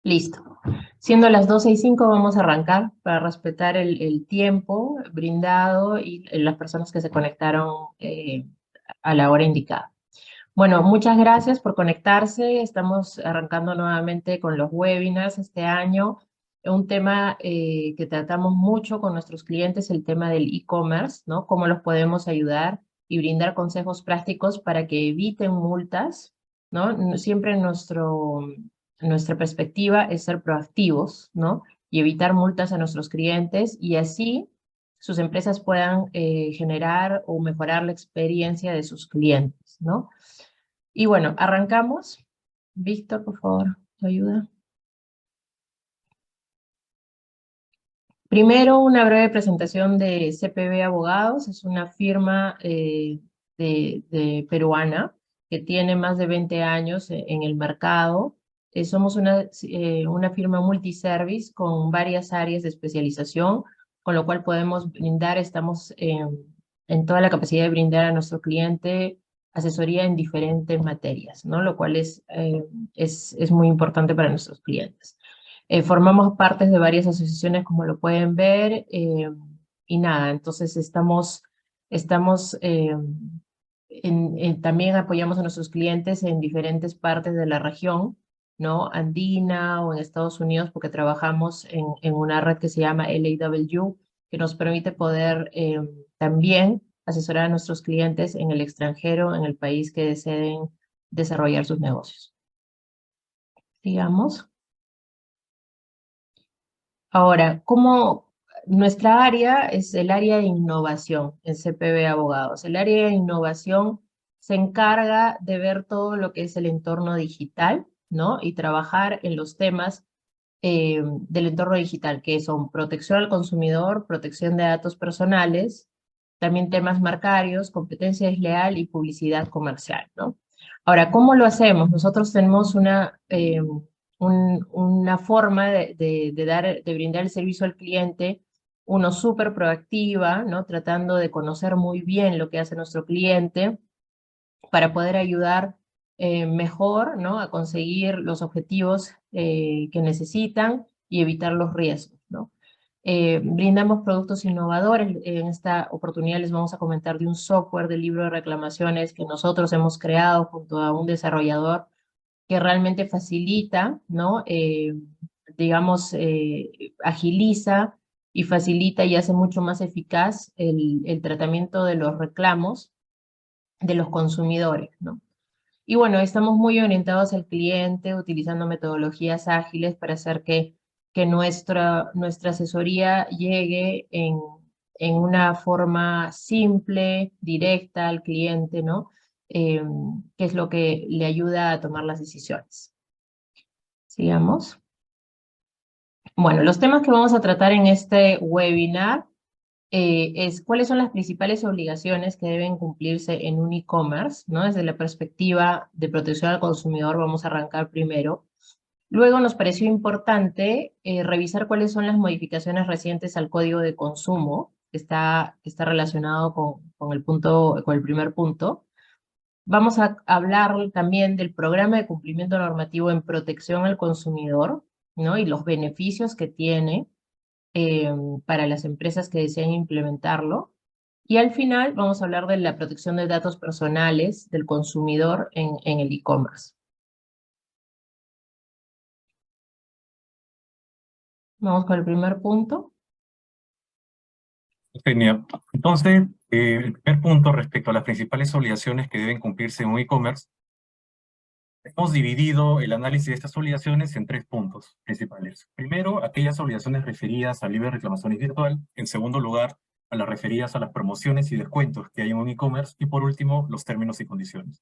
Listo. Siendo las 12:05 vamos a arrancar para respetar el tiempo brindado y las personas que se conectaron a la hora indicada. Bueno, muchas gracias por conectarse. Estamos arrancando nuevamente con los webinars este año. Un tema que tratamos mucho con nuestros clientes, el tema del e-commerce, ¿no? Cómo los podemos ayudar y brindar consejos prácticos para que eviten multas, ¿no? Siempre nuestra perspectiva es ser proactivos, ¿no? Y evitar multas a nuestros clientes y así sus empresas puedan generar o mejorar la experiencia de sus clientes, ¿no? Y bueno, arrancamos. Víctor, por favor, ¿te ayuda? Primero, una breve presentación de CPB Abogados. Es una firma peruana que tiene más de 20 años en el mercado. Somos una firma multiservice con varias áreas de especialización, con lo cual podemos brindar, estamos en toda la capacidad de brindar a nuestro cliente asesoría en diferentes materias, ¿no? Lo cual es muy importante para nuestros clientes. Formamos parte de varias asociaciones, como lo pueden ver, y nada, entonces estamos también apoyamos a nuestros clientes en diferentes partes de la región, ¿no? Andina o en Estados Unidos, porque trabajamos en una red que se llama LAW, que nos permite poder también asesorar a nuestros clientes en el extranjero, en el país que deseen desarrollar sus negocios. Sigamos. Ahora, ¿cómo nuestra área es el área de innovación en CPB Abogados? El área de innovación se encarga de ver todo lo que es el entorno digital, ¿no? Y trabajar en los temas del entorno digital, que son protección al consumidor, protección de datos personales, también temas marcarios, competencia desleal y publicidad comercial, ¿no? Ahora, ¿cómo lo hacemos? Nosotros tenemos una forma de brindar el servicio al cliente, uno súper proactiva, ¿no? Tratando de conocer muy bien lo que hace nuestro cliente para poder ayudar mejor, ¿no? A conseguir los objetivos que necesitan y evitar los riesgos, ¿no? Brindamos productos innovadores. En esta oportunidad les vamos a comentar de un software de libro de reclamaciones que nosotros hemos creado junto a un desarrollador que realmente facilita, ¿no? Digamos, agiliza y facilita y hace mucho más eficaz el tratamiento de los reclamos de los consumidores, ¿no? Y bueno, estamos muy orientados al cliente, utilizando metodologías ágiles para hacer que nuestra asesoría llegue en una forma simple, directa al cliente, ¿no? Eh, que es lo que le ayuda a tomar las decisiones. Sigamos. Bueno, los temas que vamos a tratar en este webinar es cuáles son las principales obligaciones que deben cumplirse en un e-commerce, ¿no? Desde la perspectiva de protección al consumidor vamos a arrancar primero. Luego nos pareció importante revisar cuáles son las modificaciones recientes al código de consumo, que está relacionado con el primer punto. Vamos a hablar también del programa de cumplimiento normativo en protección al consumidor, ¿no? Y los beneficios que tiene eh, para las empresas que deseen implementarlo. Y al final vamos a hablar de la protección de datos personales del consumidor en el e-commerce. Vamos con el primer punto. Genial. Entonces, el primer punto respecto a las principales obligaciones que deben cumplirse en un e-commerce, hemos dividido el análisis de estas obligaciones en tres puntos principales. Primero, aquellas obligaciones referidas al libre de reclamaciones virtual. En segundo lugar, a las referidas a las promociones y descuentos que hay en un e-commerce. Y por último, los términos y condiciones.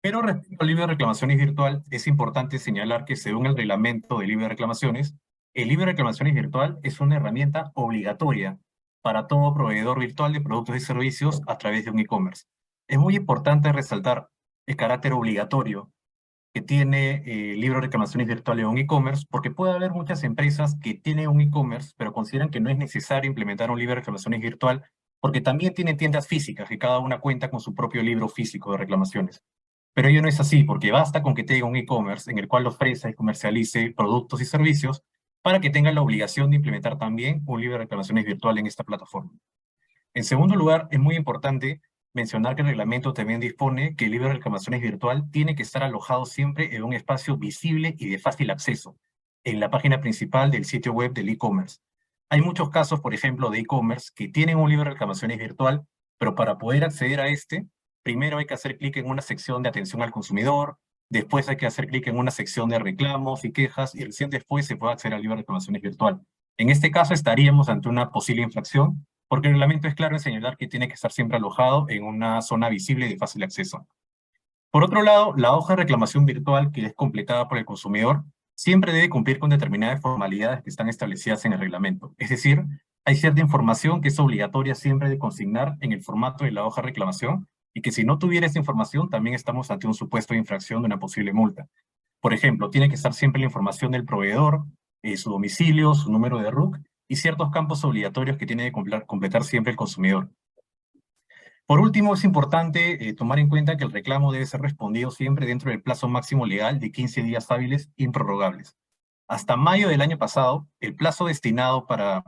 Pero respecto al libre de reclamaciones virtual, es importante señalar que según el reglamento de libre de reclamaciones, el libre de reclamaciones virtual es una herramienta obligatoria para todo proveedor virtual de productos y servicios a través de un e-commerce. Es muy importante resaltar el carácter obligatorio que tiene el libre de reclamaciones virtual en un e-commerce, porque puede haber muchas empresas que tienen un e-commerce, pero consideran que no es necesario implementar un libre de reclamaciones virtual, porque también tienen tiendas físicas, que cada una cuenta con su propio libro físico de reclamaciones. Pero ello no es así, porque basta con que tenga un e-commerce en el cual ofrezca y comercialice productos y servicios para que tenga la obligación de implementar también un libro de reclamaciones virtual en esta plataforma. En segundo lugar, es muy importante mencionar que el reglamento también dispone que el libro de reclamaciones virtual tiene que estar alojado siempre en un espacio visible y de fácil acceso, en la página principal del sitio web del e-commerce. Hay muchos casos, por ejemplo, de e-commerce que tienen un libro de reclamaciones virtual, pero para poder acceder a este, primero hay que hacer clic en una sección de atención al consumidor, después hay que hacer clic en una sección de reclamos y quejas, y recién después se puede acceder al libro de reclamaciones virtual. En este caso estaríamos ante una posible infracción, porque el reglamento es claro en señalar que tiene que estar siempre alojado en una zona visible y de fácil acceso. Por otro lado, la hoja de reclamación virtual que es completada por el consumidor siempre debe cumplir con determinadas formalidades que están establecidas en el reglamento. Es decir, hay cierta información que es obligatoria siempre de consignar en el formato de la hoja de reclamación y que si no tuviera esa información también estamos ante un supuesto de infracción de una posible multa. Por ejemplo, tiene que estar siempre la información del proveedor, su domicilio, su número de RUC y ciertos campos obligatorios que tiene que completar siempre el consumidor. Por último, es importante tomar en cuenta que el reclamo debe ser respondido siempre dentro del plazo máximo legal de 15 días hábiles improrrogables. Hasta mayo del año pasado, el plazo destinado para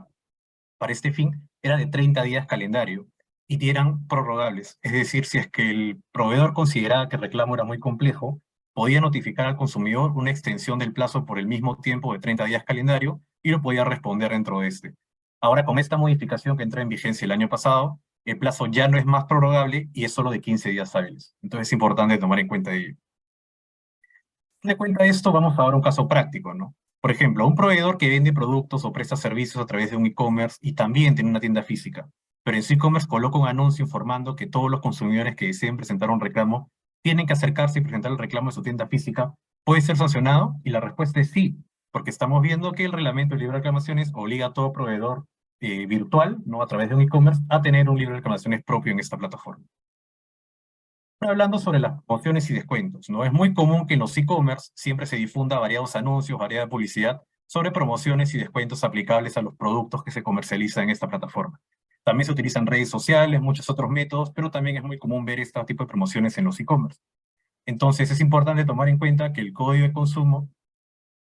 este fin era de 30 días calendario y eran prorrogables. Es decir, si es que el proveedor consideraba que el reclamo era muy complejo, podía notificar al consumidor una extensión del plazo por el mismo tiempo de 30 días calendario y lo podía responder dentro de este. Ahora, con esta modificación que entró en vigencia el año pasado, el plazo ya no es más prorrogable y es solo de 15 días hábiles. Entonces es importante tomar en cuenta ello. De cuenta de esto, vamos ahora a un caso práctico, ¿no? Por ejemplo, un proveedor que vende productos o presta servicios a través de un e-commerce y también tiene una tienda física, pero en su e-commerce coloca un anuncio informando que todos los consumidores que deseen presentar un reclamo tienen que acercarse y presentar el reclamo en su tienda física. ¿Puede ser sancionado? Y la respuesta es sí, porque estamos viendo que el reglamento de libre de reclamaciones obliga a todo proveedor virtual, ¿no? A través de un e-commerce, a tener un libro de reclamaciones propio en esta plataforma. Hablando sobre las promociones y descuentos, ¿no? Es muy común que en los e-commerce siempre se difunda variados anuncios, variada publicidad sobre promociones y descuentos aplicables a los productos que se comercializan en esta plataforma. También se utilizan redes sociales, muchos otros métodos, pero también es muy común ver este tipo de promociones en los e-commerce. Entonces es importante tomar en cuenta que el Código de Consumo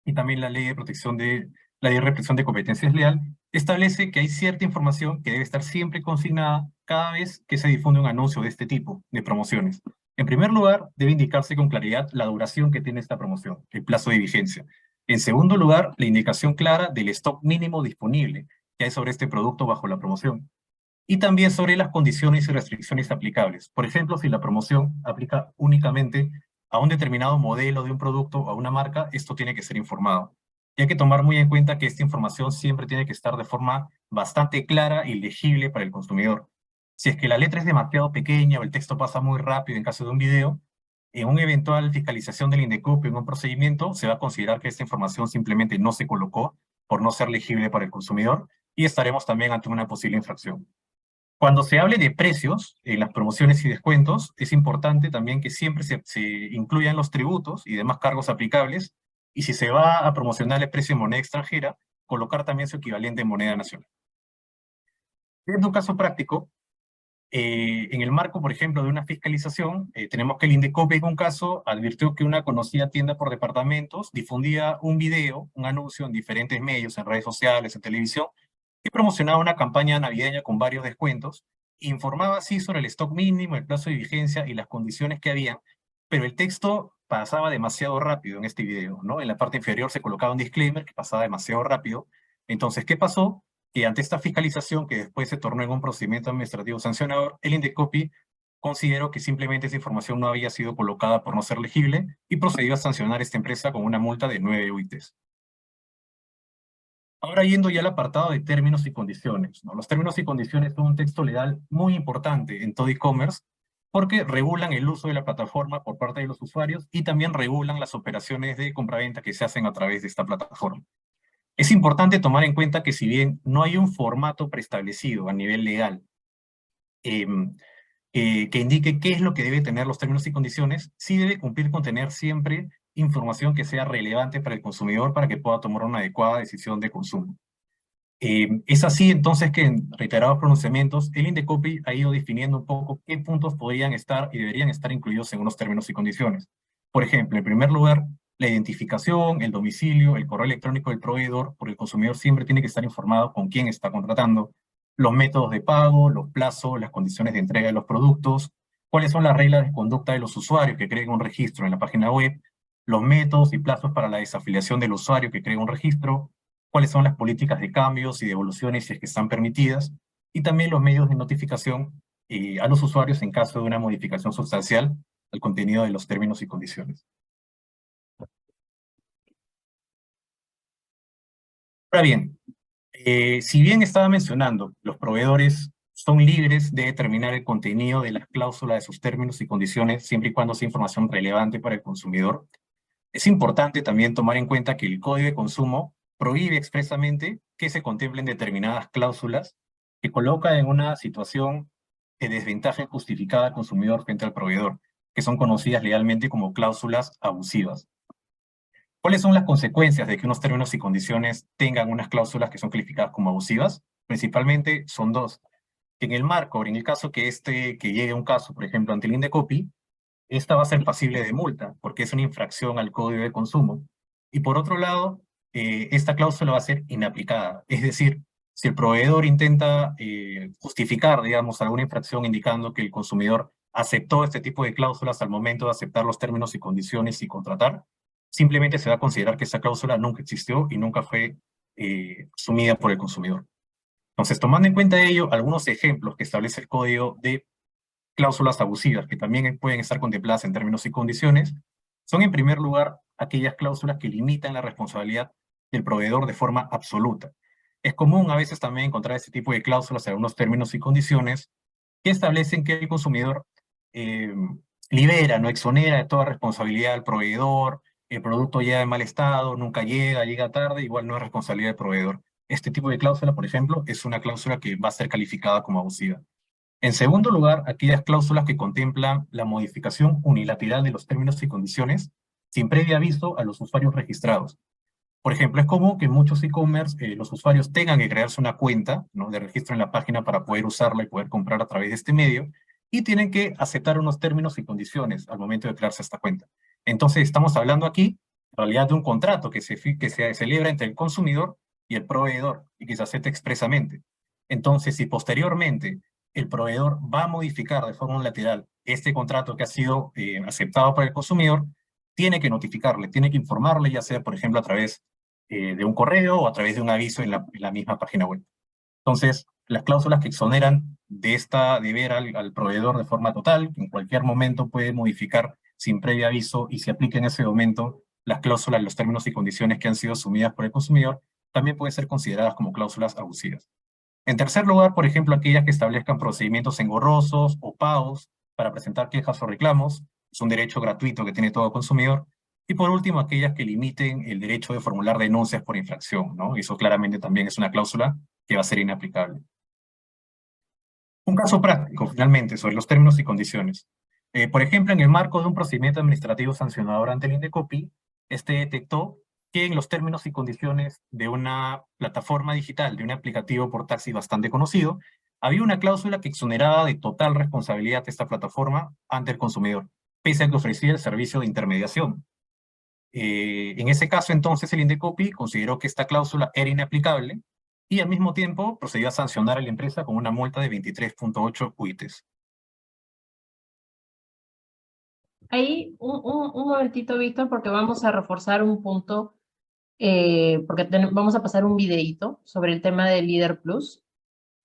y también la ley de represión de competencia desleal establece que hay cierta información que debe estar siempre consignada cada vez que se difunde un anuncio de este tipo de promociones. En primer lugar, debe indicarse con claridad la duración que tiene esta promoción, el plazo de vigencia. En segundo lugar, la indicación clara del stock mínimo disponible que hay sobre este producto bajo la promoción. Y también sobre las condiciones y restricciones aplicables. Por ejemplo, si la promoción aplica únicamente a un determinado modelo de un producto o a una marca, esto tiene que ser informado. Y hay que tomar muy en cuenta que esta información siempre tiene que estar de forma bastante clara y legible para el consumidor. Si es que la letra es demasiado pequeña o el texto pasa muy rápido en caso de un video, en una eventual fiscalización del INDECOPI en un procedimiento, se va a considerar que esta información simplemente no se colocó por no ser legible para el consumidor y estaremos también ante una posible infracción. Cuando se hable de precios en las promociones y descuentos, es importante también que siempre se incluyan los tributos y demás cargos aplicables, y si se va a promocionar el precio en moneda extranjera, colocar también su equivalente en moneda nacional. En un caso práctico, en el marco, por ejemplo, de una fiscalización, tenemos que el INDECOPI en un caso advirtió que una conocida tienda por departamentos difundía un video, un anuncio en diferentes medios, en redes sociales, en televisión, que promocionaba una campaña navideña con varios descuentos, informaba así sobre el stock mínimo, el plazo de vigencia y las condiciones que había, pero el texto pasaba demasiado rápido en este video, ¿no? En la parte inferior se colocaba un disclaimer que pasaba demasiado rápido. Entonces, ¿qué pasó? Que ante esta fiscalización, que después se tornó en un procedimiento administrativo sancionador, el INDECOPI consideró que simplemente esa información no había sido colocada por no ser legible y procedió a sancionar a esta empresa con una multa de 9 UITs. Ahora yendo ya al apartado de términos y condiciones, ¿no? Los términos y condiciones son un texto legal muy importante en todo e-commerce porque regulan el uso de la plataforma por parte de los usuarios y también regulan las operaciones de compraventa que se hacen a través de esta plataforma. Es importante tomar en cuenta que si bien no hay un formato preestablecido a nivel legal que indique qué es lo que debe tener los términos y condiciones, sí debe cumplir con tener siempre información que sea relevante para el consumidor para que pueda tomar una adecuada decisión de consumo. Es así entonces que en reiterados pronunciamientos, el INDECOPI ha ido definiendo un poco qué puntos podrían estar y deberían estar incluidos en unos términos y condiciones. Por ejemplo, en primer lugar, la identificación, el domicilio, el correo electrónico del proveedor, porque el consumidor siempre tiene que estar informado con quién está contratando, los métodos de pago, los plazos, las condiciones de entrega de los productos, cuáles son las reglas de conducta de los usuarios que creen un registro en la página web, los métodos y plazos para la desafiliación del usuario que cree un registro, cuáles son las políticas de cambios y devoluciones si es que están permitidas, y también los medios de notificación a los usuarios en caso de una modificación sustancial al contenido de los términos y condiciones. Ahora bien, si bien estaba mencionando, los proveedores son libres de determinar el contenido de las cláusulas de sus términos y condiciones siempre y cuando sea información relevante para el consumidor. Es importante también tomar en cuenta que el Código de Consumo prohíbe expresamente que se contemplen determinadas cláusulas que colocan en una situación de desventaja injustificada al consumidor frente al proveedor, que son conocidas legalmente como cláusulas abusivas. ¿Cuáles son las consecuencias de que unos términos y condiciones tengan unas cláusulas que son calificadas como abusivas? Principalmente son dos. Que en el marco, en el caso que llegue un caso, por ejemplo, ante el INDECOPI, esta va a ser pasible de multa, porque es una infracción al Código de Consumo. Y por otro lado, esta cláusula va a ser inaplicada. Es decir, si el proveedor intenta justificar, digamos, alguna infracción indicando que el consumidor aceptó este tipo de cláusulas al momento de aceptar los términos y condiciones y contratar, simplemente se va a considerar que esa cláusula nunca existió y nunca fue asumida por el consumidor. Entonces, tomando en cuenta ello, algunos ejemplos que establece el código de cláusulas abusivas, que también pueden estar contempladas en términos y condiciones, son en primer lugar aquellas cláusulas que limitan la responsabilidad del proveedor de forma absoluta. Es común a veces también encontrar este tipo de cláusulas en algunos términos y condiciones que establecen que el consumidor eh, libera, no exonera de toda responsabilidad al proveedor, el producto llega en mal estado, nunca llega, llega tarde, igual no es responsabilidad del proveedor. Este tipo de cláusula, por ejemplo, es una cláusula que va a ser calificada como abusiva. En segundo lugar, aquellas cláusulas que contemplan la modificación unilateral de los términos y condiciones sin previo aviso a los usuarios registrados. Por ejemplo, es común que en muchos e-commerce los usuarios tengan que crearse una cuenta, ¿no?, de registro en la página para poder usarla y poder comprar a través de este medio, y tienen que aceptar unos términos y condiciones al momento de crearse esta cuenta. Entonces, estamos hablando aquí, en realidad, de un contrato que se celebra entre el consumidor y el proveedor, y que se acepta expresamente. Entonces, si posteriormente el proveedor va a modificar de forma unilateral este contrato que ha sido aceptado por el consumidor, tiene que notificarle, tiene que informarle, ya sea, por ejemplo, a través de un correo o a través de un aviso en la misma página web. Entonces, las cláusulas que exoneran de esta deber al proveedor de forma total, en cualquier momento puede modificar sin previo aviso y se aplica en ese momento las cláusulas, los términos y condiciones que han sido asumidas por el consumidor, también pueden ser consideradas como cláusulas abusivas. En tercer lugar, por ejemplo, aquellas que establezcan procedimientos engorrosos o pagos para presentar quejas o reclamos, es un derecho gratuito que tiene todo consumidor. Y por último, aquellas que limiten el derecho de formular denuncias por infracción, ¿no? Eso claramente también es una cláusula que va a ser inaplicable. Un caso práctico, finalmente, sobre los términos y condiciones. Por ejemplo, en el marco de un procedimiento administrativo sancionador ante el INDECOPI, este detectó que en los términos y condiciones de una plataforma digital, de un aplicativo por taxi bastante conocido, había una cláusula que exoneraba de total responsabilidad esta plataforma ante el consumidor, pese a que ofrecía el servicio de intermediación. En ese caso, entonces, el INDECOPI consideró que esta cláusula era inaplicable y al mismo tiempo procedió a sancionar a la empresa con una multa de 23.8 UITs. Ahí un momentito, Víctor, porque vamos a reforzar un punto, porque vamos a pasar un videíto sobre el tema del Líder Plus.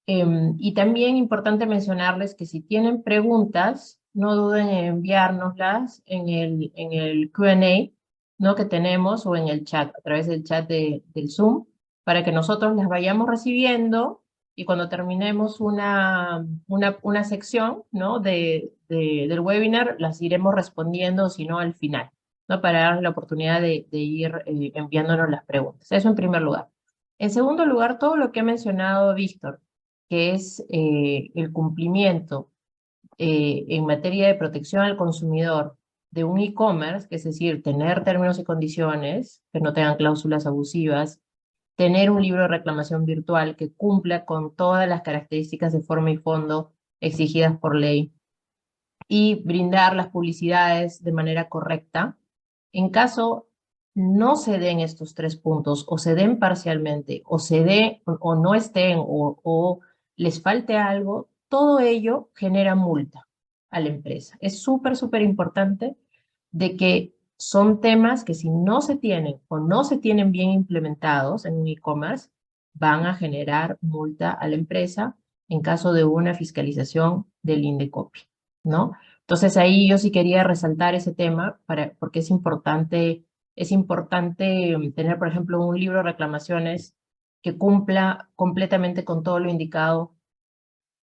Y también importante mencionarles que si tienen preguntas, no duden en enviárnoslas en el Q&A, ¿no?, que tenemos, o en el chat, a través del chat del Zoom, para que nosotros las vayamos recibiendo y cuando terminemos una sección, ¿no?, del webinar, las iremos respondiendo, si no, al final, ¿no?, para darles la oportunidad de ir enviándonos las preguntas. Eso en primer lugar. En segundo lugar, todo lo que ha mencionado Víctor, que es el cumplimiento en materia de protección al consumidor de un e-commerce, que es decir, tener términos y condiciones que no tengan cláusulas abusivas, tener un libro de reclamación virtual que cumpla con todas las características de forma y fondo exigidas por ley y brindar las publicidades de manera correcta. En caso no se den estos tres puntos o se den parcialmente o se dé o no estén o les falte algo, todo ello genera multa a la empresa. Es súper, súper importante de que son temas que si no se tienen o no se tienen bien implementados en un e-commerce, van a generar multa a la empresa en caso de una fiscalización del INDECOPI, ¿no? Entonces ahí yo sí quería resaltar ese tema porque es importante tener, por ejemplo, un libro de reclamaciones que cumpla completamente con todo lo indicado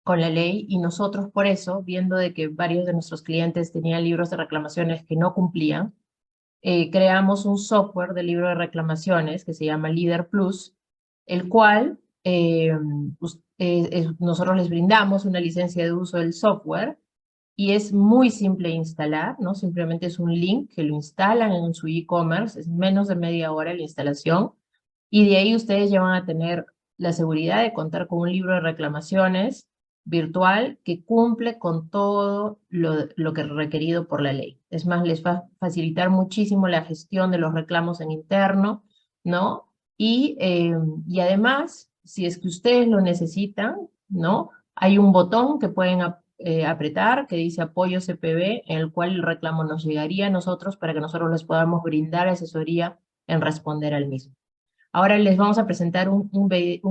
con la ley y nosotros por eso, viendo de que varios de nuestros clientes tenían libros de reclamaciones que no cumplían, creamos un software de libro de reclamaciones que se llama Leader Plus, el cual nosotros les brindamos una licencia de uso del software y es muy simple de instalar, ¿no? Simplemente es un link que lo instalan en su e-commerce, es menos de media hora la instalación, y de ahí ustedes ya van a tener la seguridad de contar con un libro de reclamaciones virtual que cumple con todo lo que es requerido por la ley. Es más, les va a facilitar muchísimo la gestión de los reclamos en interno, ¿no? Y además, si es que ustedes lo necesitan, ¿no? Hay un botón que pueden apretar que dice apoyo CPB, en el cual el reclamo nos llegaría a nosotros para que nosotros les podamos brindar asesoría en responder al mismo. Ahora les vamos a presentar un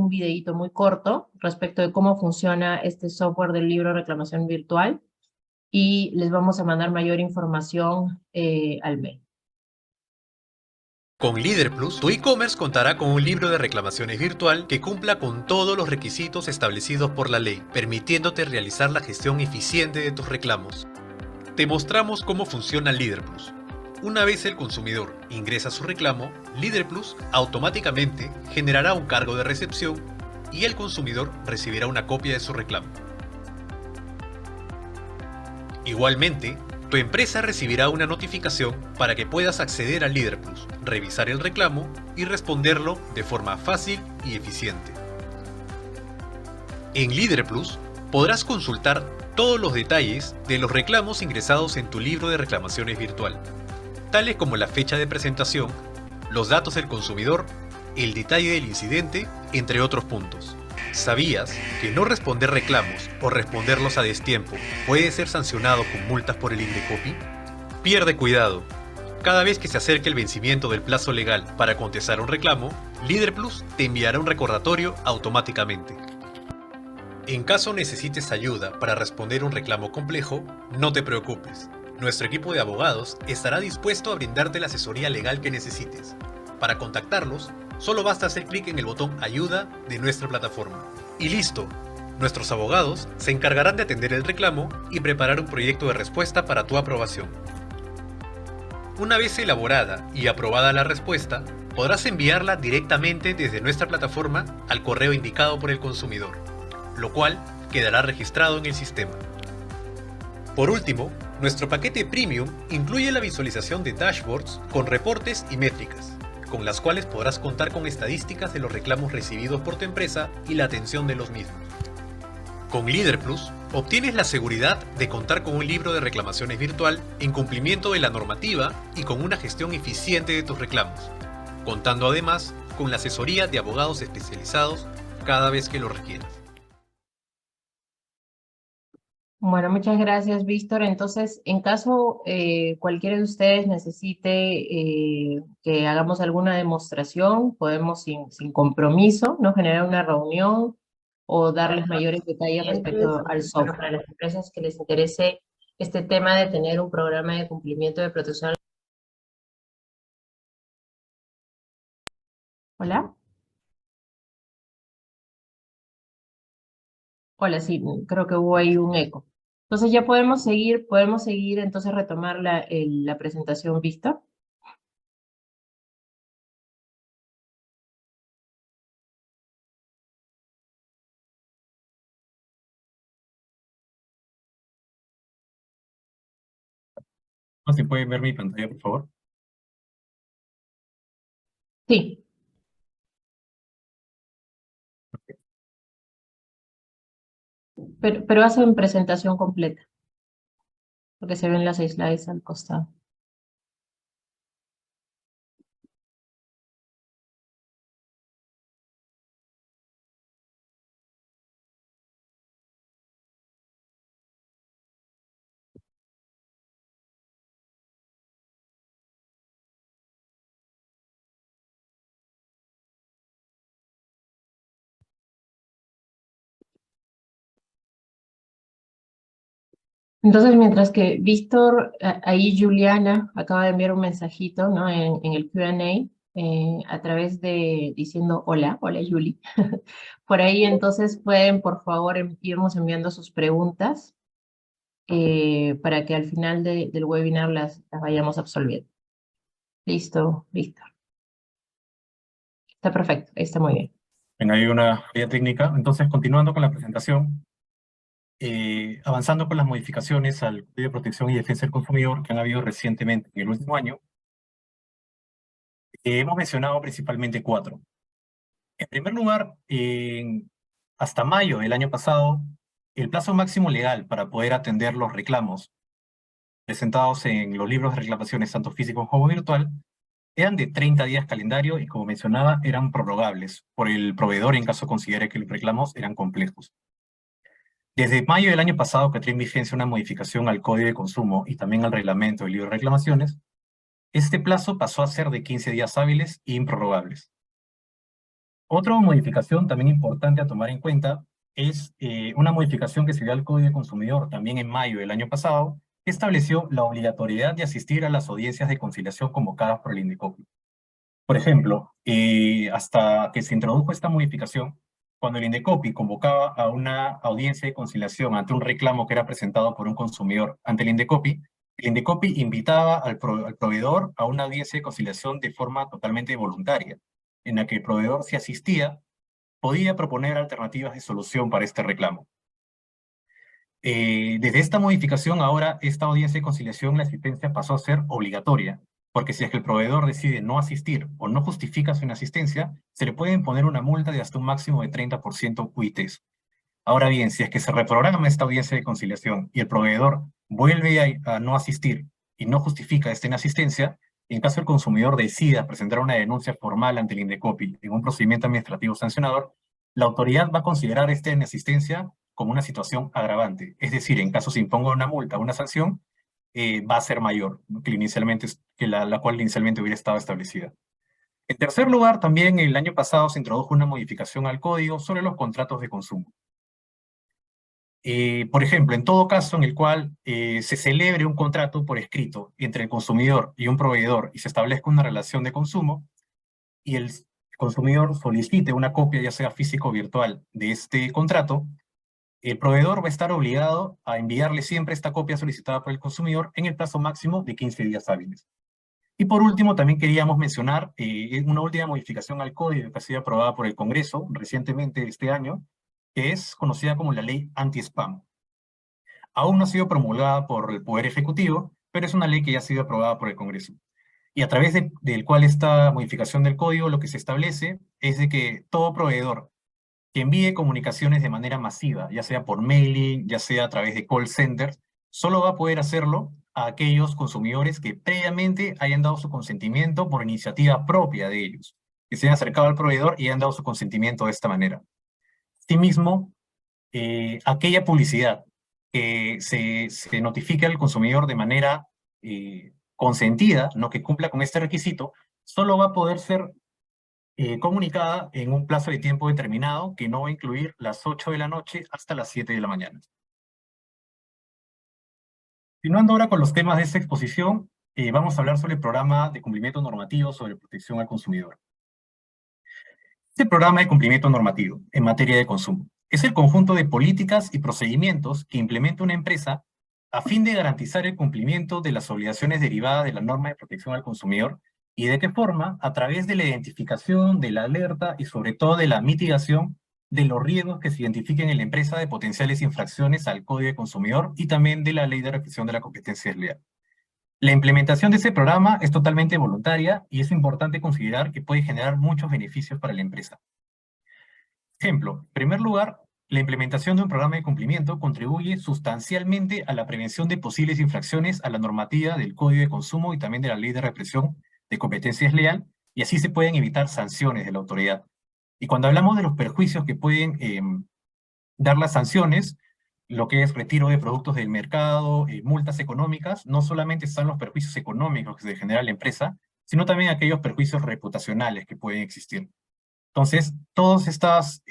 videíto muy corto respecto de cómo funciona este software del libro de reclamación virtual y les vamos a mandar mayor información al mail. Con Líder Plus, tu e-commerce contará con un libro de reclamaciones virtual que cumpla con todos los requisitos establecidos por la ley, permitiéndote realizar la gestión eficiente de tus reclamos. Te mostramos cómo funciona Líder Plus. Una vez el consumidor ingresa su reclamo, Líder Plus automáticamente generará un cargo de recepción y el consumidor recibirá una copia de su reclamo. Igualmente, tu empresa recibirá una notificación para que puedas acceder al Líder Plus, revisar el reclamo y responderlo de forma fácil y eficiente. En Líder Plus podrás consultar todos los detalles de los reclamos ingresados en tu libro de reclamaciones virtual, tales como la fecha de presentación, los datos del consumidor, el detalle del incidente, entre otros puntos. ¿Sabías que no responder reclamos o responderlos a destiempo puede ser sancionado con multas por el INDECOPI? Pierde cuidado. Cada vez que se acerque el vencimiento del plazo legal para contestar un reclamo, Líder Plus te enviará un recordatorio automáticamente. En caso necesites ayuda para responder un reclamo complejo, no te preocupes. Nuestro equipo de abogados estará dispuesto a brindarte la asesoría legal que necesites. Para contactarlos, solo basta hacer clic en el botón Ayuda de nuestra plataforma. Y listo, nuestros abogados se encargarán de atender el reclamo y preparar un proyecto de respuesta para tu aprobación. Una vez elaborada y aprobada la respuesta, podrás enviarla directamente desde nuestra plataforma al correo indicado por el consumidor, lo cual quedará registrado en el sistema. Por último, nuestro paquete Premium incluye la visualización de dashboards con reportes y métricas, con las cuales podrás contar con estadísticas de los reclamos recibidos por tu empresa y la atención de los mismos. Con Líder Plus, obtienes la seguridad de contar con un libro de reclamaciones virtual en cumplimiento de la normativa y con una gestión eficiente de tus reclamos, contando además con la asesoría de abogados especializados cada vez que lo requieras. Bueno, muchas gracias, Víctor. Entonces, en caso cualquiera de ustedes necesite que hagamos alguna demostración, podemos sin compromiso, ¿no? Generar una reunión o darles mayores detalles respecto al software para las empresas que les interese este tema de tener un programa de cumplimiento de protección. Hola. Hola, sí, creo que hubo ahí un eco. Entonces ya podemos seguir, entonces retomar la presentación vista. No, si pueden ver mi pantalla, por favor. Sí. Pero hacen presentación completa, porque se ven las slides al costado. Entonces, mientras que Víctor, ahí Juliana acaba de enviar un mensajito, ¿no? En el Q&A, a través de diciendo hola, hola Juli. Por ahí entonces pueden, por favor, irnos enviando sus preguntas para que al final del webinar las vayamos absolviendo. Listo, Víctor. Está perfecto, está muy bien. Venga, hay una guía técnica. Entonces, continuando con la presentación, avanzando con las modificaciones al Código de Protección y Defensa del Consumidor que han habido recientemente en el último año, hemos mencionado principalmente 4. En primer lugar, hasta mayo del año pasado, el plazo máximo legal para poder atender los reclamos presentados en los libros de reclamaciones, tanto físicos como virtual, eran de 30 días calendario y, como mencionaba, eran prorrogables por el proveedor en caso considere que los reclamos eran complejos. Desde mayo del año pasado, que trae en vigencia una modificación al Código de Consumo y también al reglamento del libro de reclamaciones, este plazo pasó a ser de 15 días hábiles e improrrogables. Otra modificación también importante a tomar en cuenta es una modificación que se dio al Código de Consumidor también en mayo del año pasado, que estableció la obligatoriedad de asistir a las audiencias de conciliación convocadas por el INDECOPI. Por ejemplo, hasta que se introdujo esta modificación, cuando el INDECOPI convocaba a una audiencia de conciliación ante un reclamo que era presentado por un consumidor ante el INDECOPI invitaba al proveedor a una audiencia de conciliación de forma totalmente voluntaria, en la que el proveedor, si asistía, podía proponer alternativas de solución para este reclamo. Desde esta modificación, ahora esta audiencia de conciliación, la asistencia pasó a ser obligatoria, porque si es que el proveedor decide no asistir o no justifica su inasistencia, se le puede imponer una multa de hasta un máximo de 30% UITs. Ahora bien, si es que se reprograma esta audiencia de conciliación y el proveedor vuelve a no asistir y no justifica esta inasistencia, en caso el consumidor decida presentar una denuncia formal ante el INDECOPI en un procedimiento administrativo sancionador, la autoridad va a considerar esta inasistencia como una situación agravante. Es decir, en caso se imponga una multa o una sanción, va a ser mayor, ¿no? que la cual inicialmente hubiera estado establecida. En tercer lugar, también el año pasado se introdujo una modificación al código sobre los contratos de consumo. Por ejemplo, en todo caso en el cual se celebre un contrato por escrito entre el consumidor y un proveedor y se establezca una relación de consumo, y el consumidor solicite una copia, ya sea física o virtual, de este contrato, el proveedor va a estar obligado a enviarle siempre esta copia solicitada por el consumidor en el plazo máximo de 15 días hábiles. Y por último, también queríamos mencionar una última modificación al código que ha sido aprobada por el Congreso recientemente este año, que es conocida como la Ley Anti-Spam. Aún no ha sido promulgada por el Poder Ejecutivo, pero es una ley que ya ha sido aprobada por el Congreso. Y a través del cual esta modificación del código lo que se establece es de que todo proveedor que envíe comunicaciones de manera masiva, ya sea por mailing, ya sea a través de call centers, solo va a poder hacerlo a aquellos consumidores que previamente hayan dado su consentimiento por iniciativa propia de ellos, que se hayan acercado al proveedor y hayan dado su consentimiento de esta manera. Asimismo, aquella publicidad que se notifique al consumidor de manera consentida, ¿no? Que cumpla con este requisito, solo va a poder ser comunicada en un plazo de tiempo determinado que no va a incluir las 8 de la noche hasta las 7 de la mañana. Continuando ahora con los temas de esta exposición, vamos a hablar sobre el programa de cumplimiento normativo sobre protección al consumidor. Este programa de cumplimiento normativo en materia de consumo es el conjunto de políticas y procedimientos que implementa una empresa a fin de garantizar el cumplimiento de las obligaciones derivadas de la norma de protección al consumidor. ¿Y de qué forma? A través de la identificación, de la alerta y sobre todo de la mitigación de los riesgos que se identifiquen en la empresa de potenciales infracciones al Código de Consumidor y también de la Ley de Represión de la Competencia Desleal. La implementación de ese programa es totalmente voluntaria y es importante considerar que puede generar muchos beneficios para la empresa. Ejemplo, en primer lugar, la implementación de un programa de cumplimiento contribuye sustancialmente a la prevención de posibles infracciones a la normativa del Código de Consumo y también de la Ley de Represión de Competencia Desleal, y así se pueden evitar sanciones de la autoridad. Y cuando hablamos de los perjuicios que pueden dar las sanciones, lo que es retiro de productos del mercado, multas económicas, no solamente están los perjuicios económicos que se genera la empresa, sino también aquellos perjuicios reputacionales que pueden existir. Entonces, todas estas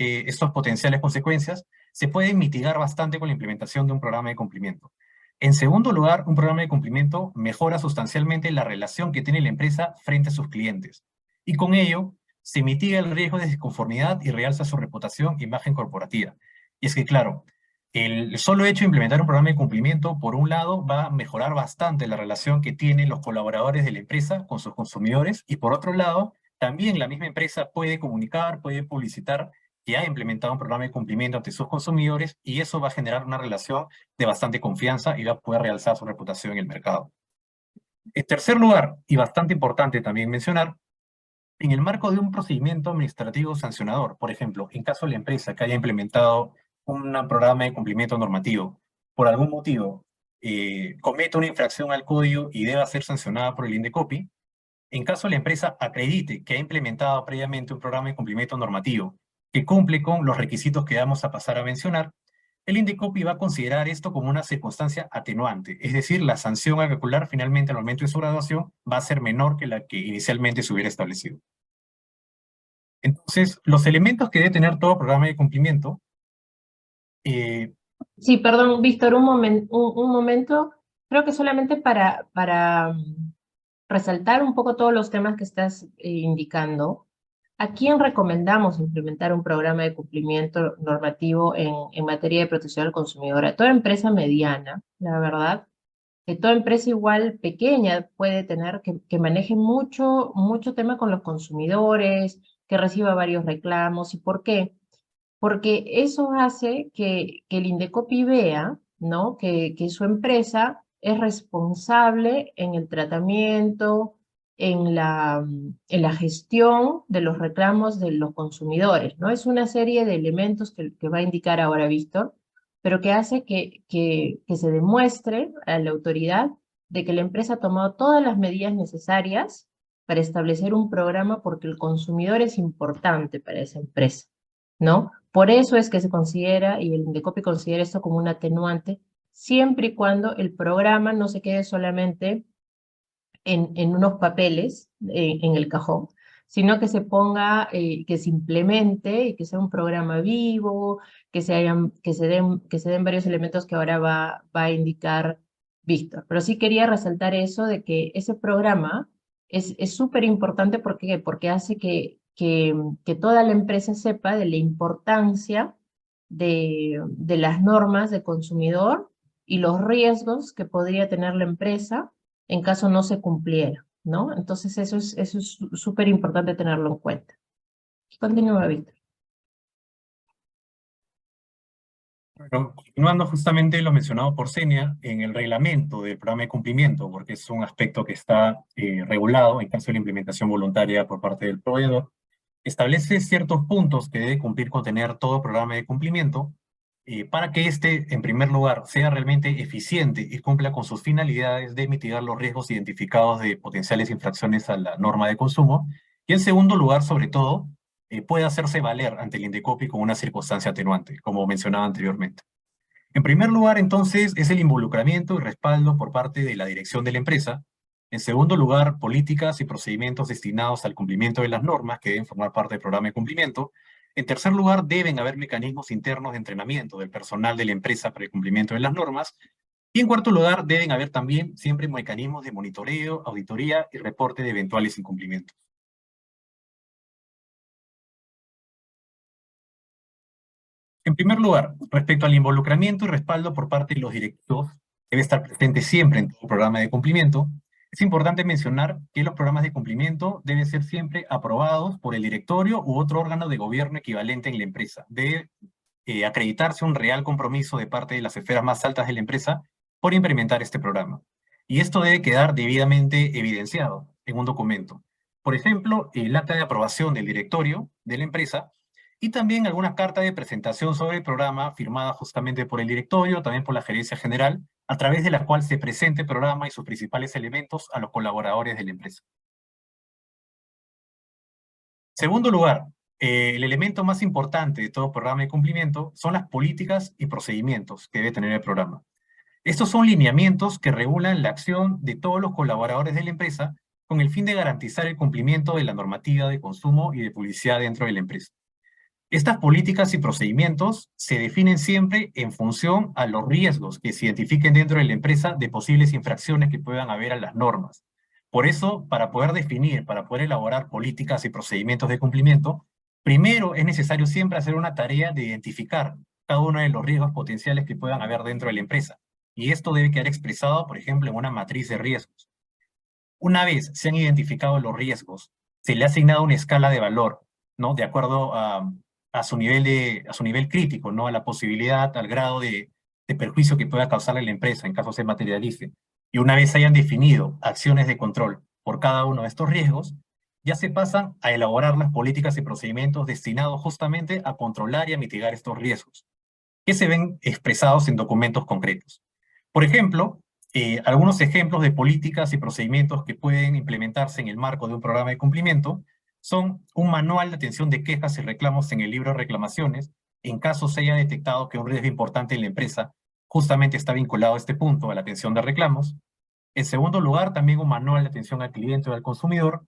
potenciales consecuencias se pueden mitigar bastante con la implementación de un programa de cumplimiento. En segundo lugar, un programa de cumplimiento mejora sustancialmente la relación que tiene la empresa frente a sus clientes. Y con ello, se mitiga el riesgo de disconformidad y realza su reputación e imagen corporativa. Y es que, claro, el solo hecho de implementar un programa de cumplimiento, por un lado, va a mejorar bastante la relación que tienen los colaboradores de la empresa con sus consumidores, y por otro lado, también la misma empresa puede comunicar, puede publicitar que ha implementado un programa de cumplimiento ante sus consumidores, y eso va a generar una relación de bastante confianza y va a poder realzar su reputación en el mercado. En tercer lugar, y bastante importante también mencionar, en el marco de un procedimiento administrativo sancionador, por ejemplo, en caso de la empresa que haya implementado un programa de cumplimiento normativo, por algún motivo comete una infracción al código y deba ser sancionada por el INDECOPI, en caso la empresa acredite que ha implementado previamente un programa de cumplimiento normativo que cumple con los requisitos que vamos a pasar a mencionar, el INDECOPI va a considerar esto como una circunstancia atenuante, es decir, la sanción a calcular finalmente al momento de su graduación va a ser menor que la que inicialmente se hubiera establecido. Entonces, los elementos que debe tener todo programa de cumplimiento. Sí, perdón, Víctor, un momento. Creo que solamente para resaltar un poco todos los temas que estás indicando, ¿a quién recomendamos implementar un programa de cumplimiento normativo en materia de protección al consumidor? A toda empresa mediana, la verdad, que toda empresa igual pequeña puede tener que maneje mucho tema con los consumidores, que reciba varios reclamos. ¿Y por qué? Porque eso hace que el INDECOPI vea, ¿no? que su empresa es responsable en el tratamiento, en la gestión de los reclamos de los consumidores, ¿no? Es una serie de elementos que va a indicar ahora Víctor, pero que hace que se demuestre a la autoridad de que la empresa ha tomado todas las medidas necesarias para establecer un programa porque el consumidor es importante para esa empresa, ¿no? Por eso es que se considera, y el INDECOPI considera esto como un atenuante, siempre y cuando el programa no se quede solamente en unos papeles en el cajón, sino que se ponga, que se implemente y que sea un programa vivo, que se den varios elementos que ahora va a indicar Víctor. Pero sí quería resaltar eso de que ese programa es súper importante porque hace que toda la empresa sepa de la importancia de las normas de consumidor y los riesgos que podría tener la empresa en caso no se cumpliera, ¿no? Entonces eso es súper importante tenerlo en cuenta. Continúa, Víctor. Bueno, continuando justamente lo mencionado por Senia, en el reglamento del programa de cumplimiento, porque es un aspecto que está regulado en caso de la implementación voluntaria por parte del proveedor, establece ciertos puntos que debe cumplir con tener todo programa de cumplimiento para que éste, en primer lugar, sea realmente eficiente y cumpla con sus finalidades de mitigar los riesgos identificados de potenciales infracciones a la norma de consumo, y en segundo lugar, sobre todo, puede hacerse valer ante el INDECOPI con una circunstancia atenuante, como mencionaba anteriormente. En primer lugar, entonces, es el involucramiento y respaldo por parte de la dirección de la empresa. En segundo lugar, políticas y procedimientos destinados al cumplimiento de las normas que deben formar parte del programa de cumplimiento. En tercer lugar, deben haber mecanismos internos de entrenamiento del personal de la empresa para el cumplimiento de las normas. Y en cuarto lugar, deben haber también siempre mecanismos de monitoreo, auditoría y reporte de eventuales incumplimientos. En primer lugar, respecto al involucramiento y respaldo por parte de los directivos, debe estar presente siempre en todo programa de cumplimiento. Es importante mencionar que los programas de cumplimiento deben ser siempre aprobados por el directorio u otro órgano de gobierno equivalente en la empresa. Debe acreditarse un real compromiso de parte de las esferas más altas de la empresa por implementar este programa. Y esto debe quedar debidamente evidenciado en un documento. Por ejemplo, el acta de aprobación del directorio de la empresa y también alguna carta de presentación sobre el programa firmada justamente por el directorio, también por la gerencia general, a través de la cual se presente el programa y sus principales elementos a los colaboradores de la empresa. Segundo lugar, el elemento más importante de todo programa de cumplimiento son las políticas y procedimientos que debe tener el programa. Estos son lineamientos que regulan la acción de todos los colaboradores de la empresa con el fin de garantizar el cumplimiento de la normativa de consumo y de publicidad dentro de la empresa. Estas políticas y procedimientos se definen siempre en función a los riesgos que se identifiquen dentro de la empresa de posibles infracciones que puedan haber a las normas. Por eso, para poder definir, para poder elaborar políticas y procedimientos de cumplimiento, primero es necesario siempre hacer una tarea de identificar cada uno de los riesgos potenciales que puedan haber dentro de la empresa. Y esto debe quedar expresado, por ejemplo, en una matriz de riesgos. Una vez se han identificado los riesgos, se le ha asignado una escala de valor, ¿no? De acuerdo a su nivel crítico, ¿no? A la posibilidad, al grado de perjuicio que pueda causarle la empresa en caso se materialice. Y una vez se hayan definido acciones de control por cada uno de estos riesgos, ya se pasan a elaborar las políticas y procedimientos destinados justamente a controlar y a mitigar estos riesgos, que se ven expresados en documentos concretos. Por ejemplo, algunos ejemplos de políticas y procedimientos que pueden implementarse en el marco de un programa de cumplimiento son un manual de atención de quejas y reclamos en el libro de reclamaciones, en caso se haya detectado que un riesgo importante en la empresa justamente está vinculado a este punto, a la atención de reclamos. En segundo lugar, también un manual de atención al cliente o al consumidor.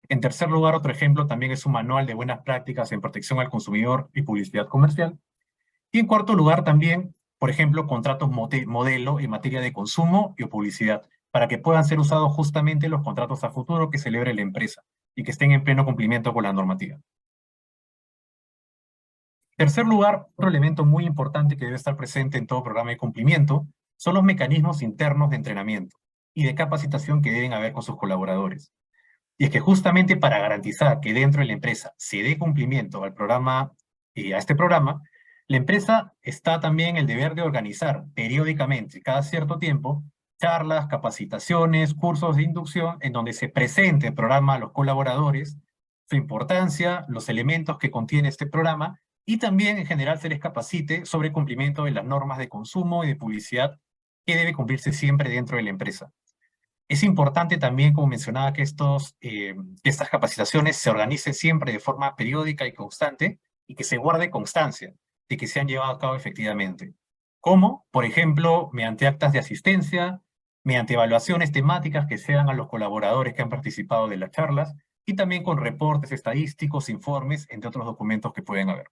En tercer lugar, otro ejemplo también es un manual de buenas prácticas en protección al consumidor y publicidad comercial. Y en cuarto lugar también, por ejemplo, contratos modelo en materia de consumo y publicidad, para que puedan ser usados justamente los contratos a futuro que celebre la empresa y que estén en pleno cumplimiento con la normativa. En tercer lugar, otro elemento muy importante que debe estar presente en todo programa de cumplimiento son los mecanismos internos de entrenamiento y de capacitación que deben haber con sus colaboradores. Y es que justamente para garantizar que dentro de la empresa se dé cumplimiento al programa, a este programa, la empresa está también el deber de organizar periódicamente, cada cierto tiempo, charlas, capacitaciones, cursos de inducción, en donde se presente el programa a los colaboradores, su importancia, los elementos que contiene este programa, y también en general se les capacite sobre el cumplimiento de las normas de consumo y de publicidad que debe cumplirse siempre dentro de la empresa. Es importante también, como mencionaba, que estas capacitaciones se organicen siempre de forma periódica y constante y que se guarde constancia de que se han llevado a cabo efectivamente. ¿Cómo? Por ejemplo, mediante actas de asistencia, mediante evaluaciones temáticas que se hagan a los colaboradores que han participado de las charlas y también con reportes estadísticos, informes, entre otros documentos que pueden haber.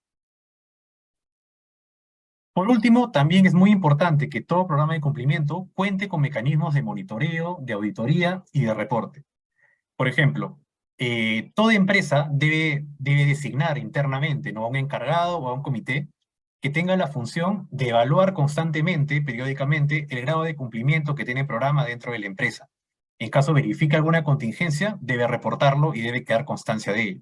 Por último, también es muy importante que todo programa de cumplimiento cuente con mecanismos de monitoreo, de auditoría y de reporte. Por ejemplo, toda empresa debe designar internamente, ¿no?, a un encargado o a un comité que tenga la función de evaluar constantemente, periódicamente, el grado de cumplimiento que tiene el programa dentro de la empresa. En caso verifique alguna contingencia, debe reportarlo y debe quedar constancia de ello.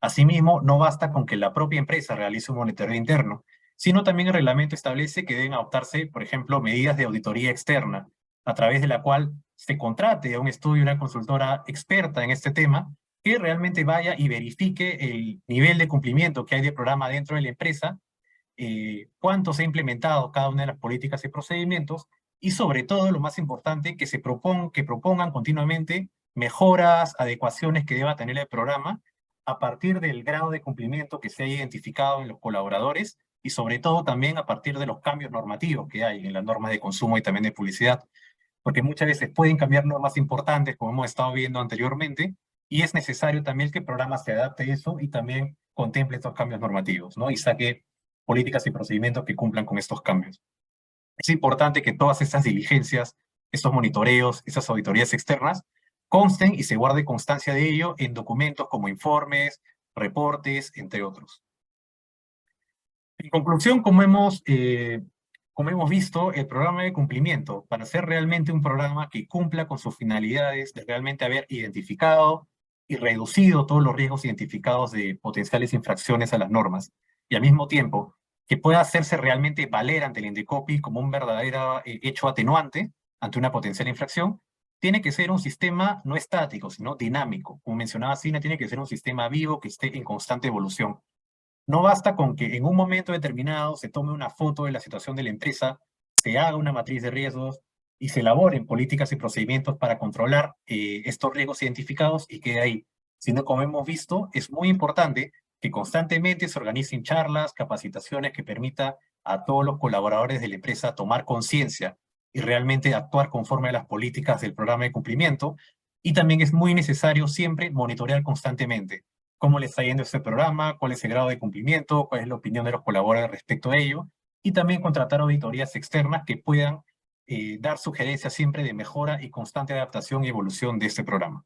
Asimismo, no basta con que la propia empresa realice un monitoreo interno, sino también el reglamento establece que deben adoptarse, por ejemplo, medidas de auditoría externa, a través de la cual se contrate a un estudio, una consultora experta en este tema, que realmente vaya y verifique el nivel de cumplimiento que hay de programa dentro de la empresa, cuánto se ha implementado cada una de las políticas y procedimientos, y sobre todo, lo más importante, que propongan continuamente mejoras, adecuaciones que deba tener el programa, a partir del grado de cumplimiento que se haya identificado en los colaboradores, y sobre todo también a partir de los cambios normativos que hay en las normas de consumo y también de publicidad, porque muchas veces pueden cambiar normas importantes, como hemos estado viendo anteriormente, y es necesario también que el programa se adapte a eso y también contemple estos cambios normativos, ¿no? Y saque políticas y procedimientos que cumplan con estos cambios. Es importante que todas estas diligencias, estos monitoreos, esas auditorías externas, consten y se guarde constancia de ello en documentos como informes, reportes, entre otros. En conclusión, como hemos visto, el programa de cumplimiento, para ser realmente un programa que cumpla con sus finalidades de realmente haber identificado y reducido todos los riesgos identificados de potenciales infracciones a las normas, y al mismo tiempo que pueda hacerse realmente valer ante el INDECOPI como un verdadero hecho atenuante ante una potencial infracción, tiene que ser un sistema no estático, sino dinámico. Como mencionaba Sina, tiene que ser un sistema vivo que esté en constante evolución. No basta con que en un momento determinado se tome una foto de la situación de la empresa, se haga una matriz de riesgos y se elaboren políticas y procedimientos para controlar estos riesgos identificados y quede ahí. Sino, como hemos visto, es muy importante que constantemente se organicen charlas, capacitaciones que permita a todos los colaboradores de la empresa tomar conciencia y realmente actuar conforme a las políticas del programa de cumplimiento. Y también es muy necesario siempre monitorear constantemente cómo le está yendo este programa, cuál es el grado de cumplimiento, cuál es la opinión de los colaboradores respecto a ello, y también contratar auditorías externas que puedan dar sugerencias siempre de mejora y constante adaptación y evolución de este programa.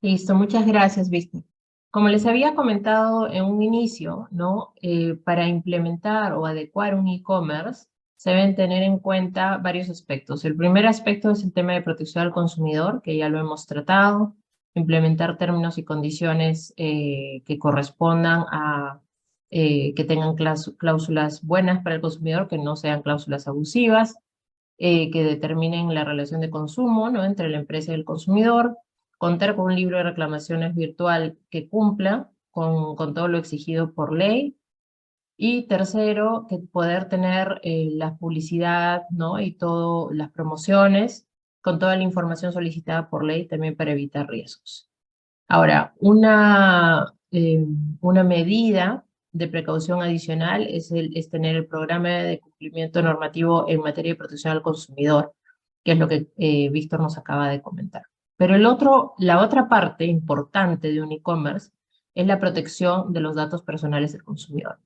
Listo, muchas gracias, Víctor. Como les había comentado en un inicio, ¿no? Para implementar o adecuar un e-commerce, se deben tener en cuenta varios aspectos. El primer aspecto es el tema de protección al consumidor, que ya lo hemos tratado, implementar términos y condiciones que correspondan a que tengan cláusulas buenas para el consumidor, que no sean cláusulas abusivas, que determinen la relación de consumo, ¿no? Entre la empresa y el consumidor, contar con un libro de reclamaciones virtual que cumpla con todo lo exigido por ley. Y tercero, que poder tener la publicidad, ¿no? Y todas las promociones con toda la información solicitada por ley también para evitar riesgos. Ahora, una medida de precaución adicional es tener el programa de cumplimiento normativo en materia de protección al consumidor, que es lo que Víctor nos acaba de comentar. Pero la otra parte importante de un e-commerce es la protección de los datos personales del consumidor.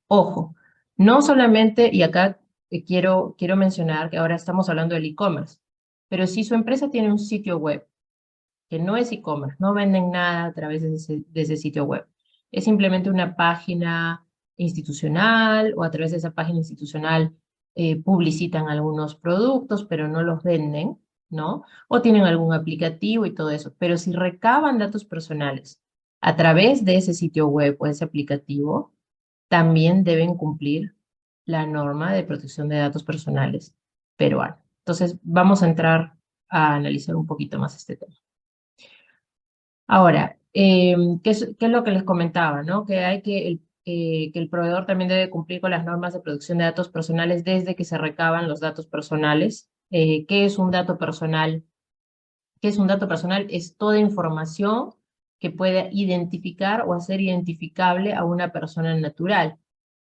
Ojo, no solamente, y acá quiero mencionar que ahora estamos hablando del e-commerce, pero si su empresa tiene un sitio web, que no es e-commerce, no venden nada a través de ese sitio web, es simplemente una página institucional o a través de esa página institucional publicitan algunos productos, pero no los venden, ¿no? O tienen algún aplicativo y todo eso. Pero si recaban datos personales a través de ese sitio web o ese aplicativo, también deben cumplir la norma de protección de datos personales peruana. Entonces, vamos a entrar a analizar un poquito más este tema. Ahora, ¿qué es lo que les comentaba, ¿no? Que hay que el proveedor también debe cumplir con las normas de protección de datos personales desde que se recaban los datos personales. ¿Qué es un dato personal? ¿Qué es un dato personal? Es toda información que pueda identificar o hacer identificable a una persona natural.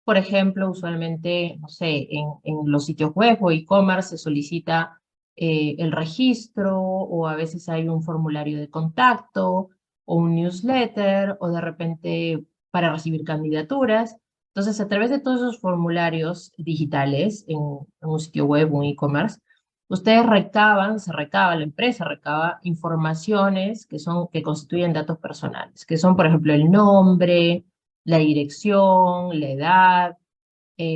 Por ejemplo, usualmente, no sé, en los sitios web o e-commerce se solicita el registro o a veces hay un formulario de contacto o un newsletter o de repente para recibir candidaturas. Entonces, a través de todos esos formularios digitales en un sitio web o un e-commerce, ustedes la empresa recaba informaciones que constituyen datos personales, que son, por ejemplo, el nombre, la dirección, la edad,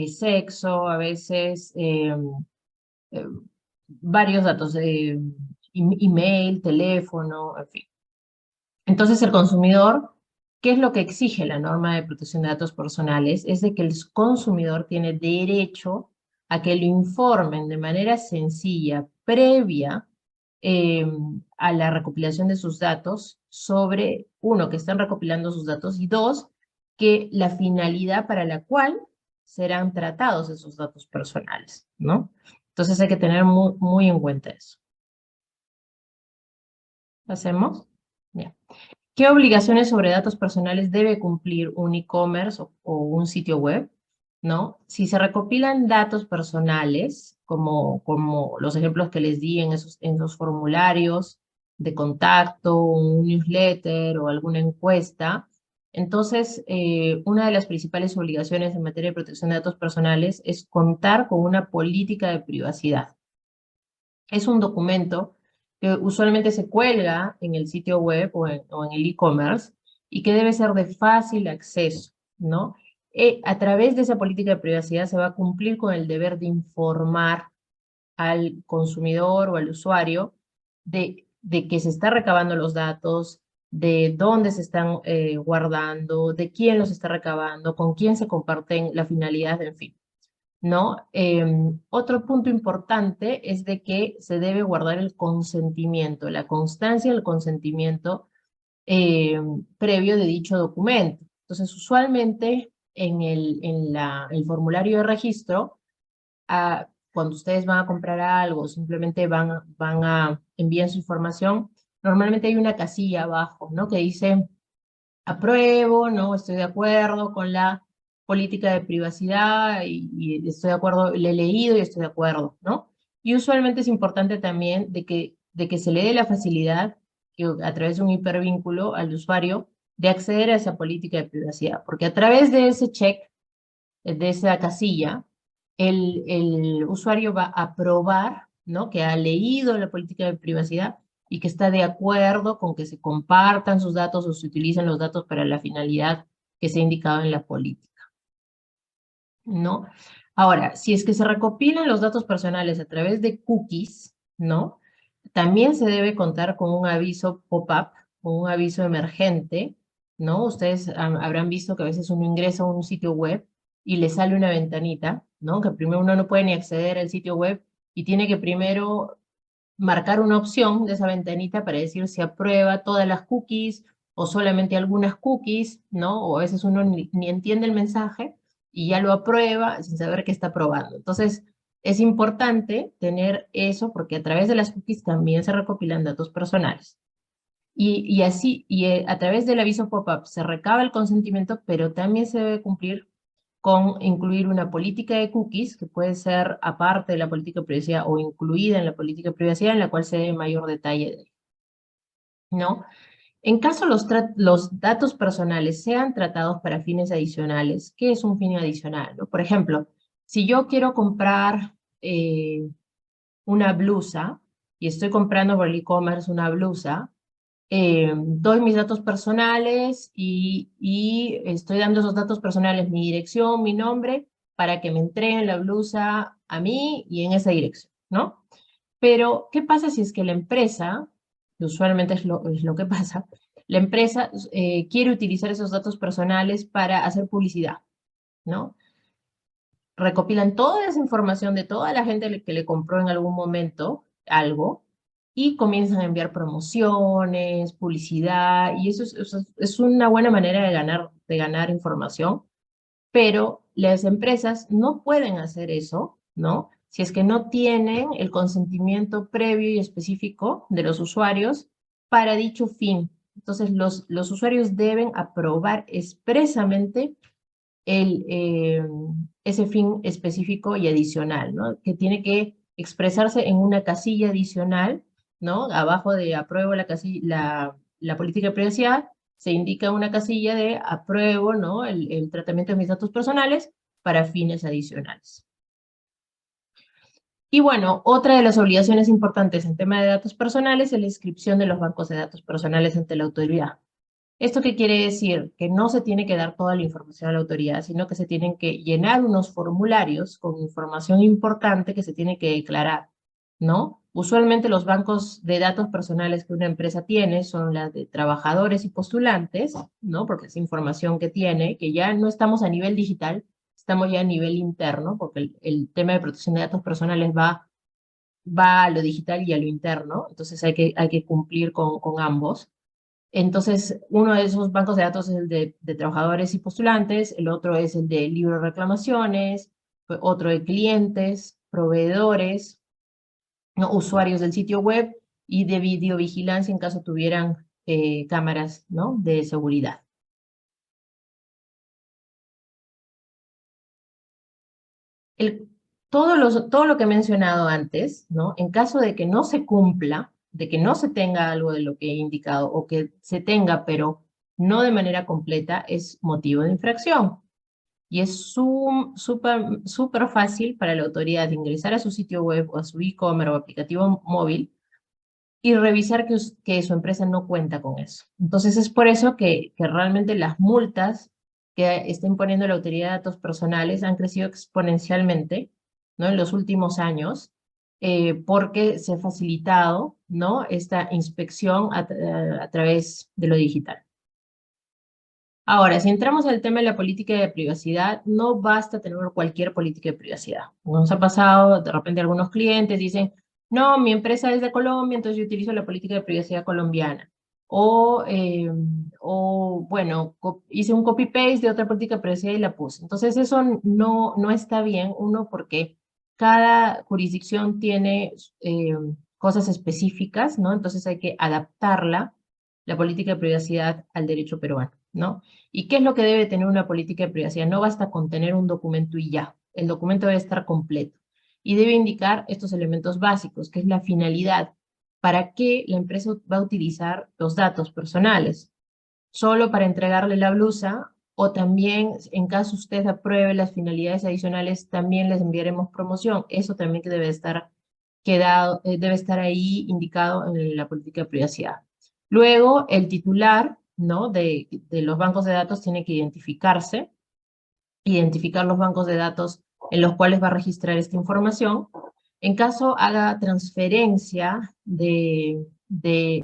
sexo, a veces eh, varios datos, email, teléfono, en fin. Entonces el consumidor, ¿qué es lo que exige la norma de protección de datos personales? Es de que el consumidor tiene derecho a que lo informen de manera sencilla, previa a la recopilación de sus datos, sobre, uno, que están recopilando sus datos, y dos, que la finalidad para la cual serán tratados esos datos personales, ¿no? Entonces hay que tener muy en cuenta eso. ¿Hacemos? Bien. ¿Qué obligaciones sobre datos personales debe cumplir un e-commerce o un sitio web? ¿No? Si se recopilan datos personales, como los ejemplos que les di en esos formularios de contacto, un newsletter o alguna encuesta, entonces una de las principales obligaciones en materia de protección de datos personales es contar con una política de privacidad. Es un documento que usualmente se cuelga en el sitio web o en el e-commerce y que debe ser de fácil acceso, ¿no? A través de esa política de privacidad se va a cumplir con el deber de informar al consumidor o al usuario de que se está recabando los datos, de dónde se están guardando, de quién los está recabando, con quién se comparten, la finalidad, en fin, ¿no? Otro punto importante es de que se debe guardar el consentimiento, la constancia del consentimiento previo de dicho documento. Entonces, usualmente en el formulario de registro, cuando ustedes van a comprar algo, simplemente van a enviar su información, normalmente hay una casilla abajo, ¿no? Que dice, apruebo, ¿no? Estoy de acuerdo con la política de privacidad y estoy de acuerdo, le he leído y estoy de acuerdo, ¿no? Y usualmente es importante también de que se le dé la facilidad a través de un hipervínculo al usuario de acceder a esa política de privacidad, porque a través de ese check, de esa casilla, el usuario va a aprobar, ¿no? Que ha leído la política de privacidad y que está de acuerdo con que se compartan sus datos o se utilicen los datos para la finalidad que se ha indicado en la política, ¿no? Ahora, si es que se recopilan los datos personales a través de cookies, ¿no? También se debe contar con un aviso pop-up, con un aviso emergente, ¿no? Ustedes habrán visto que a veces uno ingresa a un sitio web y le sale una ventanita, ¿no? Que primero uno no puede ni acceder al sitio web y tiene que primero marcar una opción de esa ventanita para decir si aprueba todas las cookies o solamente algunas cookies, ¿no? O a veces uno ni entiende el mensaje y ya lo aprueba sin saber qué está aprobando. Entonces, es importante tener eso porque a través de las cookies también se recopilan datos personales. Y así, a través del aviso pop-up se recaba el consentimiento, pero también se debe cumplir con incluir una política de cookies, que puede ser aparte de la política de privacidad o incluida en la política de privacidad, en la cual se dé mayor detalle, ¿no? En caso los datos personales sean tratados para fines adicionales, ¿qué es un fin adicional, no? Por ejemplo, si yo quiero comprar una blusa y estoy comprando por el e-commerce una blusa, doy mis datos personales y estoy dando esos datos personales, mi dirección, mi nombre, para que me entreguen la blusa a mí y en esa dirección, ¿no? Pero, ¿qué pasa si es que la empresa, que usualmente es lo que pasa, la empresa quiere utilizar esos datos personales para hacer publicidad, ¿no? Recopilan toda esa información de toda la gente que le compró en algún momento algo y comienzan a enviar promociones, publicidad, y eso es una buena manera de ganar información, pero las empresas no pueden hacer eso, ¿no? Si es que no tienen el consentimiento previo y específico de los usuarios para dicho fin. Entonces, los usuarios deben aprobar expresamente ese fin específico y adicional, ¿no? Que tiene que expresarse en una casilla adicional, ¿no? Abajo de apruebo la política de privacidad, se indica una casilla de apruebo, ¿no? El tratamiento de mis datos personales para fines adicionales. Y bueno, otra de las obligaciones importantes en tema de datos personales es la inscripción de los bancos de datos personales ante la autoridad. ¿Esto qué quiere decir? Que no se tiene que dar toda la información a la autoridad, sino que se tienen que llenar unos formularios con información importante que se tiene que declarar, ¿no? Usualmente los bancos de datos personales que una empresa tiene son las de trabajadores y postulantes, ¿no? Porque es información que tiene, que ya no estamos a nivel digital, estamos ya a nivel interno, porque el tema de protección de datos personales va a lo digital y a lo interno, entonces hay que cumplir con ambos. Entonces, uno de esos bancos de datos es el de trabajadores y postulantes, el otro es el de libro de reclamaciones, otro de clientes, proveedores, ¿no? Usuarios del sitio web y de videovigilancia en caso tuvieran cámaras, ¿no? De seguridad. Todo lo que he mencionado antes, ¿no? En caso de que no se cumpla, de que no se tenga algo de lo que he indicado o que se tenga, pero no de manera completa, es motivo de infracción. Y es súper fácil para la autoridad ingresar a su sitio web o a su e-commerce o aplicativo móvil y revisar que su empresa no cuenta con eso. Entonces es por eso que realmente las multas que está imponiendo la Autoridad de Datos Personales han crecido exponencialmente, ¿no? En los últimos años, porque se ha facilitado, ¿no? Esta inspección a través de lo digital. Ahora, si entramos al tema de la política de privacidad, no basta tener cualquier política de privacidad. Nos ha pasado, de repente algunos clientes dicen, no, mi empresa es de Colombia, entonces yo utilizo la política de privacidad colombiana. o bueno, hice un copy-paste de otra política de privacidad y la puse. Entonces eso no está bien, uno, porque cada jurisdicción tiene cosas específicas, ¿no? Entonces hay que adaptarla, la política de privacidad, al derecho peruano, ¿no? ¿Y qué es lo que debe tener una política de privacidad? No basta con tener un documento y ya, el documento debe estar completo y debe indicar estos elementos básicos, que es la finalidad, para qué la empresa va a utilizar los datos personales, solo para entregarle la blusa, o también, en caso usted apruebe las finalidades adicionales, también les enviaremos promoción. Eso también que debe estar debe estar ahí indicado en la política de privacidad. Luego, el titular, ¿no?, de los bancos de datos tiene que identificar los bancos de datos en los cuales va a registrar esta información. En caso haga transferencia de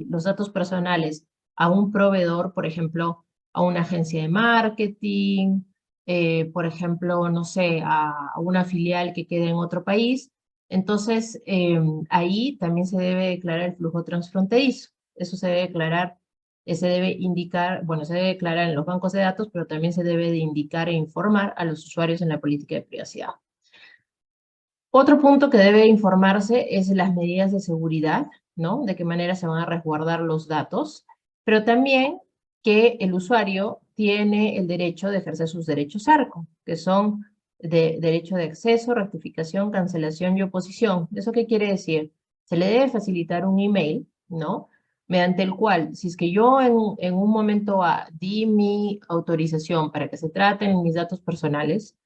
los datos personales a un proveedor, por ejemplo, a una agencia de marketing, por ejemplo, no sé, a una filial que quede en otro país, entonces ahí también se debe declarar el flujo transfronterizo. Eso se debe declarar, se debe indicar, bueno, se debe declarar en los bancos de datos, pero también se debe de indicar e informar a los usuarios en la política de privacidad. Otro punto que debe informarse es las medidas de seguridad, ¿no? De qué manera se van a resguardar los datos, pero también que el usuario tiene el derecho de ejercer sus derechos ARCO, que son de derecho de acceso, rectificación, cancelación y oposición. ¿Eso qué quiere decir? Se le debe facilitar un email, ¿no?, mediante el cual, si es que yo en un momento di mi autorización para que se traten mis datos personales,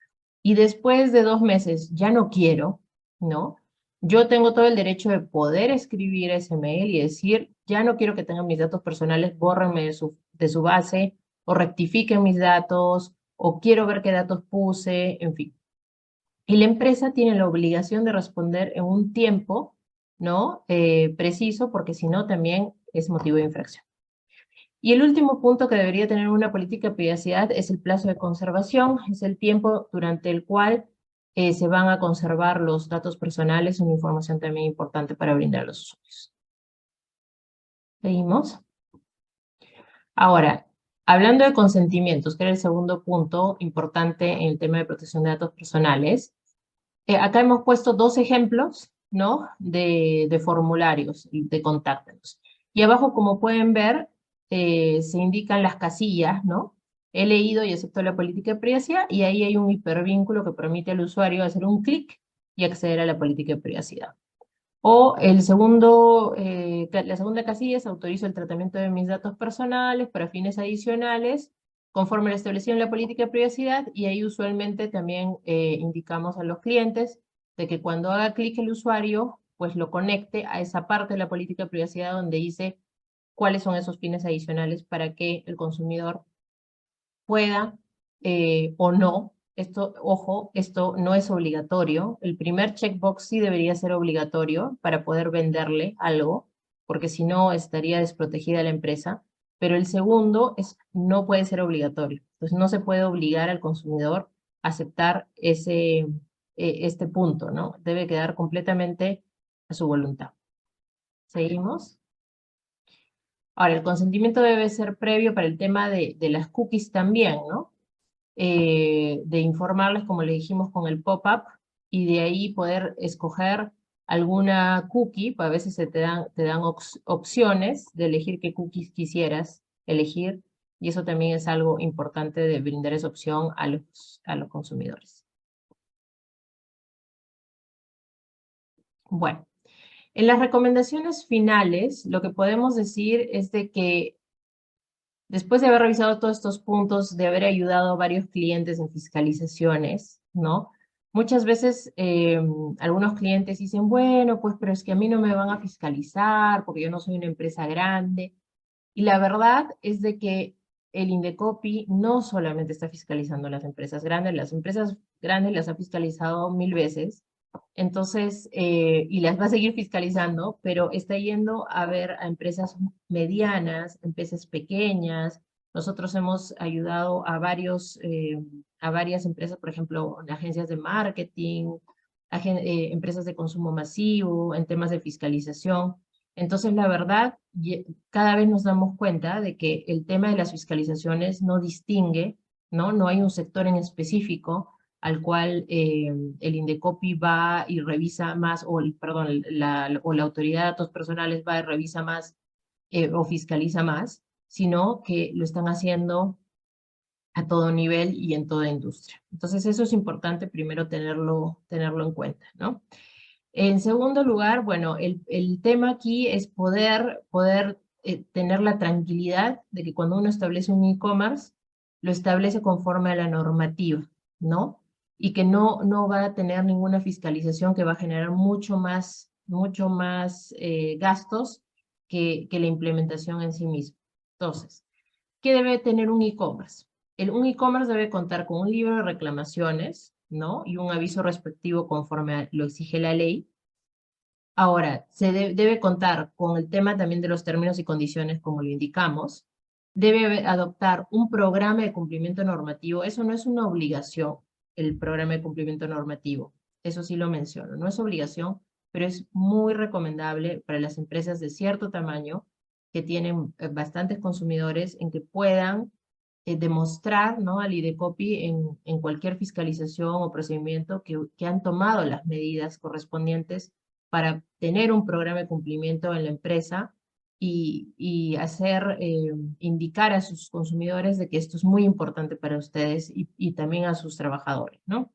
y después de 2 meses ya no quiero, ¿no? Yo tengo todo el derecho de poder escribir ese mail y decir, ya no quiero que tengan mis datos personales, bórrenme de su base, o rectifiquen mis datos, o quiero ver qué datos puse, en fin. Y la empresa tiene la obligación de responder en un tiempo, ¿no?, preciso, porque si no también es motivo de infracción. Y el último punto que debería tener una política de privacidad es el plazo de conservación, es el tiempo durante el cual se van a conservar los datos personales, una información también importante para brindar a los usuarios. ¿Seguimos? Ahora, hablando de consentimientos, que era el segundo punto importante en el tema de protección de datos personales, acá hemos puesto 2 ejemplos, ¿no?, de formularios de contáctanos. Y abajo, como pueden ver, se indican las casillas, ¿no? He leído y acepto la política de privacidad, y ahí hay un hipervínculo que permite al usuario hacer un clic y acceder a la política de privacidad. O la segunda casilla es: autorizo el tratamiento de mis datos personales para fines adicionales, conforme lo establecido en la política de privacidad, y ahí usualmente también indicamos a los clientes de que cuando haga clic el usuario, pues lo conecte a esa parte de la política de privacidad donde dice cuáles son esos fines adicionales para que el consumidor pueda o no. Esto, ojo, esto no es obligatorio. El primer checkbox sí debería ser obligatorio para poder venderle algo, porque si no estaría desprotegida la empresa. Pero el segundo no puede ser obligatorio. Entonces no se puede obligar al consumidor a aceptar este punto, ¿no? Debe quedar completamente a su voluntad. ¿Seguimos? Ahora, el consentimiento debe ser previo para el tema de las cookies también, ¿no? De informarles, como le dijimos, con el pop-up, y de ahí poder escoger alguna cookie. Pues a veces te dan opciones de elegir qué cookies quisieras elegir, y eso también es algo importante de brindar esa opción a los consumidores. Bueno, en las recomendaciones finales, lo que podemos decir es de que después de haber revisado todos estos puntos, de haber ayudado a varios clientes en fiscalizaciones, ¿no? Muchas veces algunos clientes dicen, bueno, pues pero es que a mí no me van a fiscalizar porque yo no soy una empresa grande. Y la verdad es de que el Indecopi no solamente está fiscalizando a las empresas grandes las ha fiscalizado 1000 veces. Entonces, y las va a seguir fiscalizando, pero está yendo a ver a empresas medianas, empresas pequeñas. Nosotros hemos ayudado a varias empresas, por ejemplo, agencias de marketing, empresas de consumo masivo, en temas de fiscalización. Entonces, la verdad, cada vez nos damos cuenta de que el tema de las fiscalizaciones no distingue, ¿no? No hay un sector en específico al cual el Indecopi va y revisa más, perdón, o la autoridad de datos personales va y revisa más o fiscaliza más, sino que lo están haciendo a todo nivel y en toda industria. Entonces, eso es importante primero tenerlo en cuenta, ¿no? En segundo lugar, bueno, el tema aquí es poder tener la tranquilidad de que cuando uno establece un e-commerce, lo establece conforme a la normativa, ¿no? Y que no va a tener ninguna fiscalización que va a generar mucho más gastos que la implementación en sí misma. Entonces, ¿qué debe tener un e-commerce? Un e-commerce debe contar con un libro de reclamaciones, ¿no? Y un aviso respectivo conforme lo exige la ley. Ahora, se debe contar con el tema también de los términos y condiciones, como lo indicamos. Debe adoptar un programa de cumplimiento normativo. Eso no es una obligación, el programa de cumplimiento normativo. Eso sí lo menciono. No es obligación, pero es muy recomendable para las empresas de cierto tamaño que tienen bastantes consumidores en que puedan demostrar, ¿no?, al IDECOPI en cualquier fiscalización o procedimiento que han tomado las medidas correspondientes para tener un programa de cumplimiento en la empresa y hacer, indicar a sus consumidores de que esto es muy importante para ustedes y también a sus trabajadores, ¿no?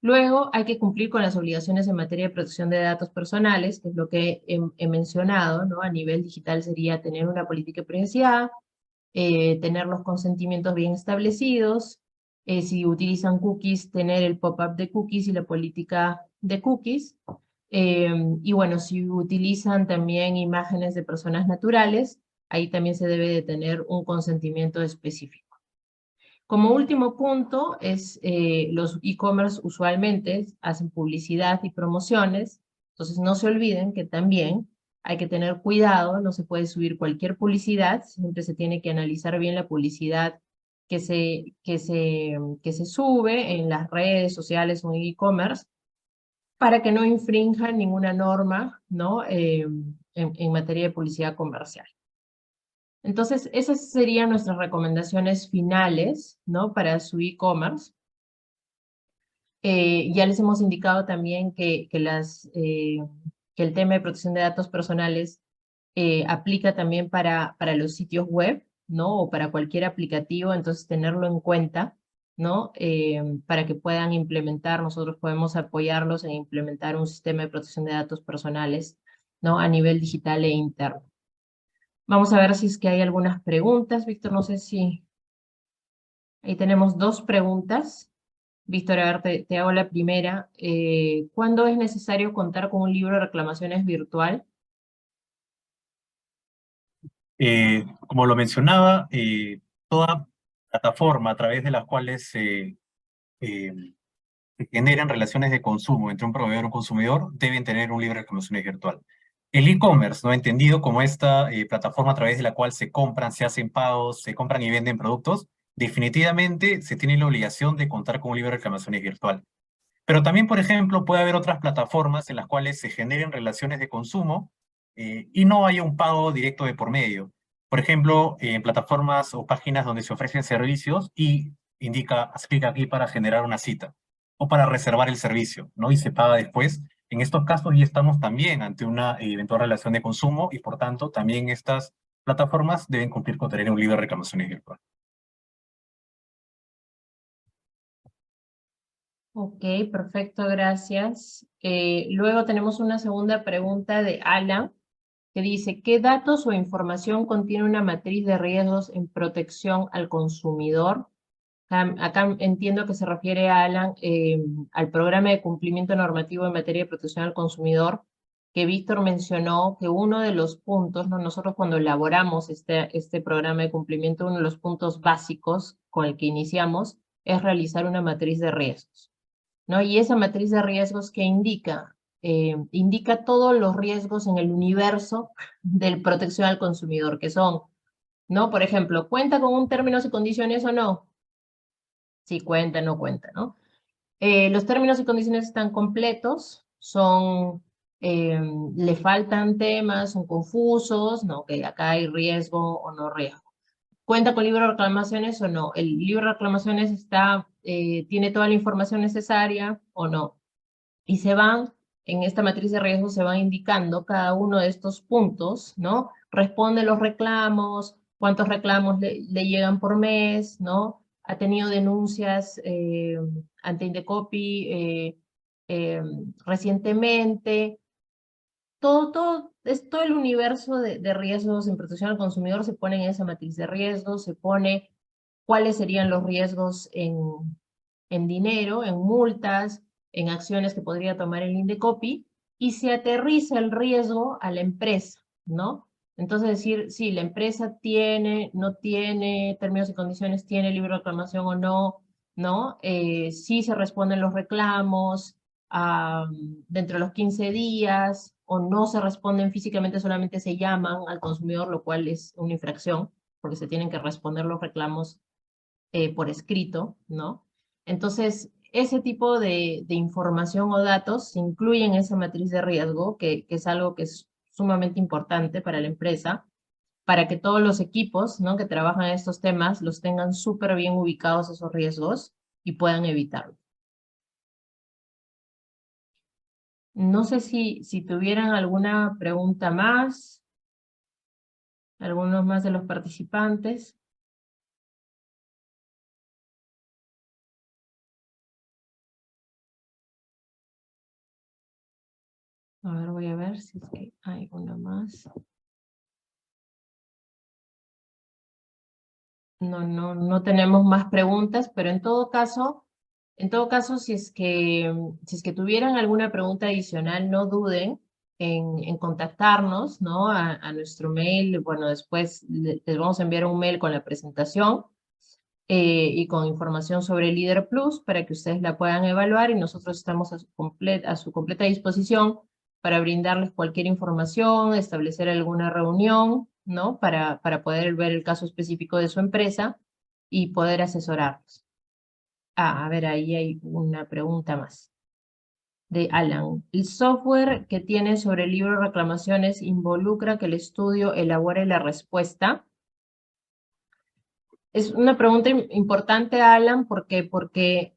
Luego hay que cumplir con las obligaciones en materia de protección de datos personales, que es lo que he mencionado, ¿no? A nivel digital sería tener una política de privacidad, tener los consentimientos bien establecidos, si utilizan cookies, tener el pop-up de cookies y la política de cookies, y bueno, si utilizan también imágenes de personas naturales, ahí también se debe de tener un consentimiento específico. Como último punto, los e-commerce usualmente hacen publicidad y promociones, entonces no se olviden que también hay que tener cuidado, no se puede subir cualquier publicidad, siempre se tiene que analizar bien la publicidad que se sube en las redes sociales o en e-commerce, para que no infrinjan ninguna norma, ¿no?, en materia de publicidad comercial. Entonces, esas serían nuestras recomendaciones finales, ¿no?, para su e-commerce. Ya les hemos indicado también que el tema de protección de datos personales aplica también para los sitios web, ¿no?, o para cualquier aplicativo, entonces tenerlo en cuenta, ¿no?, para que puedan implementar, nosotros podemos apoyarlos en implementar un sistema de protección de datos personales, ¿no?, a nivel digital e interno. Vamos a ver si es que hay algunas preguntas. Víctor, no sé si... Ahí tenemos 2 preguntas. Víctor, a ver, te hago la primera. ¿Cuándo es necesario contar con un libro de reclamaciones virtual? Como lo mencionaba, toda plataforma a través de las cuales se generan relaciones de consumo entre un proveedor y un consumidor deben tener un libro de reclamaciones virtual. El e-commerce, ¿no?, entendido como esta plataforma a través de la cual se compran, se hacen pagos, se compran y venden productos, definitivamente se tiene la obligación de contar con un libro de reclamaciones virtual. Pero también, por ejemplo, puede haber otras plataformas en las cuales se generen relaciones de consumo y no haya un pago directo de por medio. Por ejemplo, en plataformas o páginas donde se ofrecen servicios y indica, haz clic aquí para generar una cita o para reservar el servicio, ¿no?, y se paga después. En estos casos ya estamos también ante una eventual relación de consumo y, por tanto, también estas plataformas deben cumplir con tener un libro de reclamaciones virtual. Ok, perfecto, gracias. Luego tenemos una segunda pregunta de Alan, que dice, ¿qué datos o información contiene una matriz de riesgos en protección al consumidor? Acá entiendo que se refiere a Alan al programa de cumplimiento normativo en materia de protección al consumidor, que Víctor mencionó que uno de los puntos, ¿no?, nosotros cuando elaboramos este programa de cumplimiento, uno de los puntos básicos con el que iniciamos es realizar una matriz de riesgos, ¿no? Y esa matriz de riesgos que indica todos los riesgos en el universo de protección al consumidor, que son, ¿no? Por ejemplo, ¿cuenta con un términos y condiciones o no? Si cuenta, no cuenta, ¿no? Los términos y condiciones están completos, son le faltan temas, son confusos, ¿no? Que acá hay riesgo o no riesgo. ¿Cuenta con libro de reclamaciones o no? ¿El libro de reclamaciones tiene toda la información necesaria o no? Y en esta matriz de riesgo se van indicando cada uno de estos puntos, ¿no? Responde los reclamos, cuántos reclamos le llegan por mes, ¿no? Ha tenido denuncias ante Indecopi recientemente. Todo el universo de riesgos en protección al consumidor se pone en esa matriz de riesgos, se pone cuáles serían los riesgos en dinero, en multas, en acciones que podría tomar el Indecopi, y se aterriza el riesgo a la empresa, ¿no? Entonces decir, sí, la empresa tiene, no tiene términos y condiciones, tiene libre de reclamación o no, ¿no? Sí se responden los reclamos dentro de los 15 días, o no se responden físicamente, solamente se llaman al consumidor, lo cual es una infracción, porque se tienen que responder los reclamos por escrito, ¿no? Entonces, ese tipo de información o datos se incluyen en esa matriz de riesgo, que es algo que es sumamente importante para la empresa, para que todos los equipos, ¿no?, que trabajan en estos temas los tengan súper bien ubicados esos riesgos y puedan evitarlo. No sé si tuvieran alguna pregunta más, algunos más de los participantes. A ver, voy a ver si es que hay una más. No tenemos más preguntas, pero en todo caso, si es que tuvieran alguna pregunta adicional, no duden en contactarnos, ¿no? A nuestro mail. Bueno, después les vamos a enviar un mail con la presentación y con información sobre Líder Plus para que ustedes la puedan evaluar, y nosotros estamos a su completa disposición para brindarles cualquier información, establecer alguna reunión, ¿no? Para poder ver el caso específico de su empresa y poder asesorarlos. A ver, ahí hay una pregunta más de Alan. ¿El software que tiene sobre el libro de reclamaciones involucra que el estudio elabore la respuesta? Es una pregunta importante, Alan, porque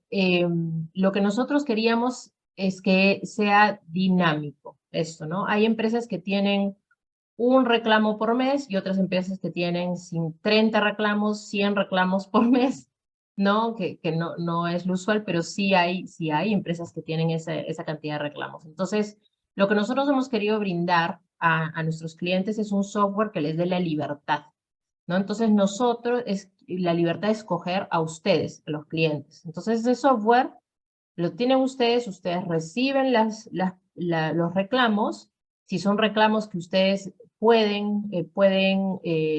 lo que nosotros queríamos es que sea dinámico esto, ¿no? Hay empresas que tienen un reclamo por mes y otras empresas que tienen 30 reclamos, 100 reclamos por mes, ¿no? Que no es lo usual, pero sí hay empresas que tienen esa cantidad de reclamos. Entonces, lo que nosotros hemos querido brindar a nuestros clientes es un software que les dé la libertad, ¿no? Entonces es la libertad de escoger a ustedes, a los clientes. Entonces ese software lo tienen ustedes reciben los reclamos. Si son reclamos que ustedes pueden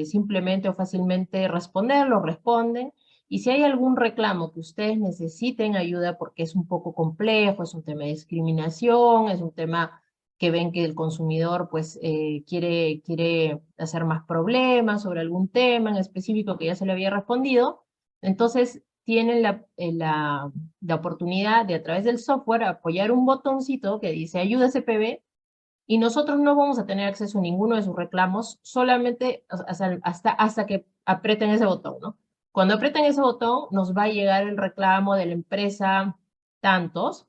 simplemente o fácilmente responder, lo responden. Y si hay algún reclamo que ustedes necesiten ayuda porque es un poco complejo, es un tema de discriminación, es un tema que ven que el consumidor pues quiere hacer más problemas sobre algún tema en específico que ya se le había respondido, entonces tienen la oportunidad de, a través del software, apoyar un botoncito que dice ayuda CPB, y nosotros no vamos a tener acceso a ninguno de sus reclamos, solamente hasta que aprieten ese botón, ¿no? Cuando aprieten ese botón, nos va a llegar el reclamo de la empresa tantos,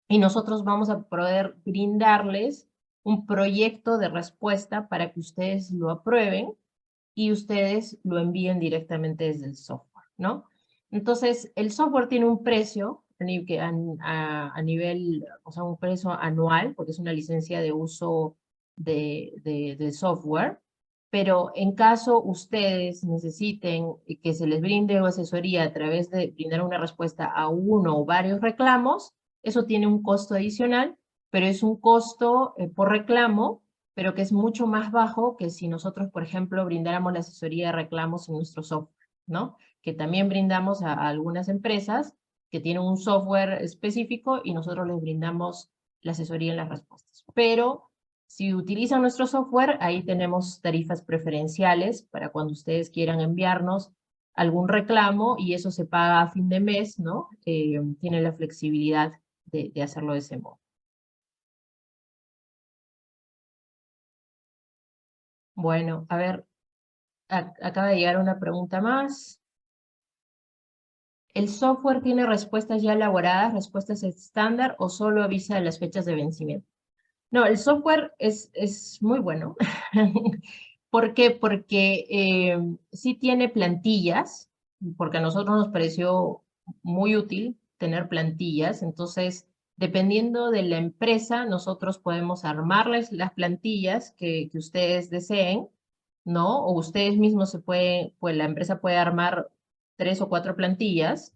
y nosotros vamos a poder brindarles un proyecto de respuesta para que ustedes lo aprueben y ustedes lo envíen directamente desde el software, ¿no? Entonces, el software tiene un precio a nivel, o sea, un precio anual, porque es una licencia de uso de software, pero en caso ustedes necesiten que se les brinde asesoría a través de brindar una respuesta a uno o varios reclamos, eso tiene un costo adicional, pero es un costo por reclamo, pero que es mucho más bajo que si nosotros, por ejemplo, brindáramos la asesoría de reclamos en nuestro software, ¿no? Que también brindamos a algunas empresas que tienen un software específico y nosotros les brindamos la asesoría en las respuestas. Pero si utilizan nuestro software, ahí tenemos tarifas preferenciales para cuando ustedes quieran enviarnos algún reclamo, y eso se paga a fin de mes, ¿no? Tienen la flexibilidad de hacerlo de ese modo. Bueno, a ver, acaba de llegar una pregunta más. ¿El software tiene respuestas ya elaboradas, respuestas estándar, o solo avisa de las fechas de vencimiento? No, el software es muy bueno. ¿Por qué? Porque sí tiene plantillas, porque a nosotros nos pareció muy útil tener plantillas. Entonces, dependiendo de la empresa, nosotros podemos armarles las plantillas que ustedes deseen, ¿no? O ustedes mismos pues la empresa puede armar 3 o 4 plantillas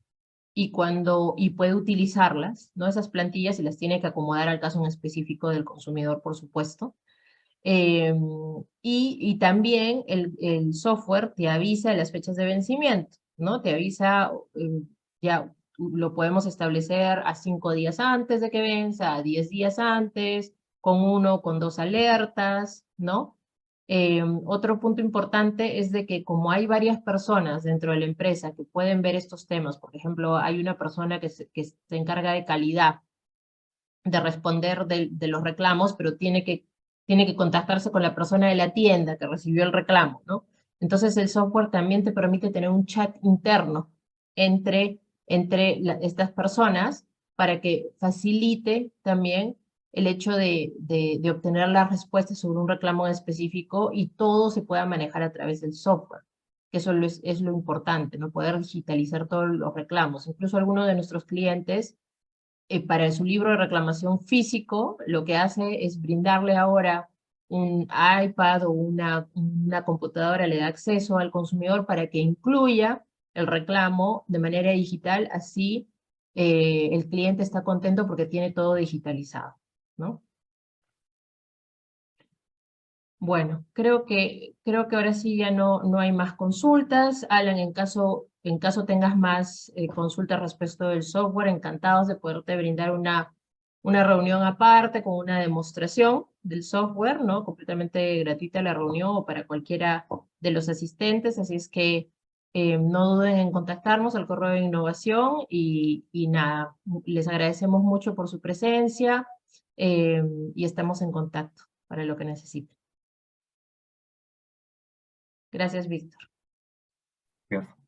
y puede utilizarlas, ¿no? Esas plantillas, y las tiene que acomodar al caso en específico del consumidor, por supuesto. Y también el software te avisa de las fechas de vencimiento, ¿no? Te avisa, ya lo podemos establecer a 5 días antes de que venza, a 10 días antes, con 1 o con 2 alertas, ¿no? Otro punto importante es de que como hay varias personas dentro de la empresa que pueden ver estos temas, por ejemplo, hay una persona que se encarga de calidad, de responder de los reclamos, pero tiene que contactarse con la persona de la tienda que recibió el reclamo, ¿no? Entonces el software también te permite tener un chat interno entre estas personas para que facilite también el hecho de obtener las respuestas sobre un reclamo específico, y todo se pueda manejar a través del software, que eso es lo importante, ¿no? Poder digitalizar todos los reclamos. Incluso algunos de nuestros clientes, para su libro de reclamación físico, lo que hace es brindarle ahora un iPad o una computadora, le da acceso al consumidor para que incluya el reclamo de manera digital. Así el cliente está contento porque tiene todo digitalizado, ¿no? Bueno, creo que ahora sí ya no hay más consultas. Alan, en caso tengas más consultas respecto del software, encantados de poderte brindar una reunión aparte con una demostración del software, ¿no? Completamente gratuita la reunión, o para cualquiera de los asistentes. Así es que no duden en contactarnos al correo de innovación, y nada, les agradecemos mucho por su presencia, y estamos en contacto para lo que necesiten. Gracias, Víctor. Gracias.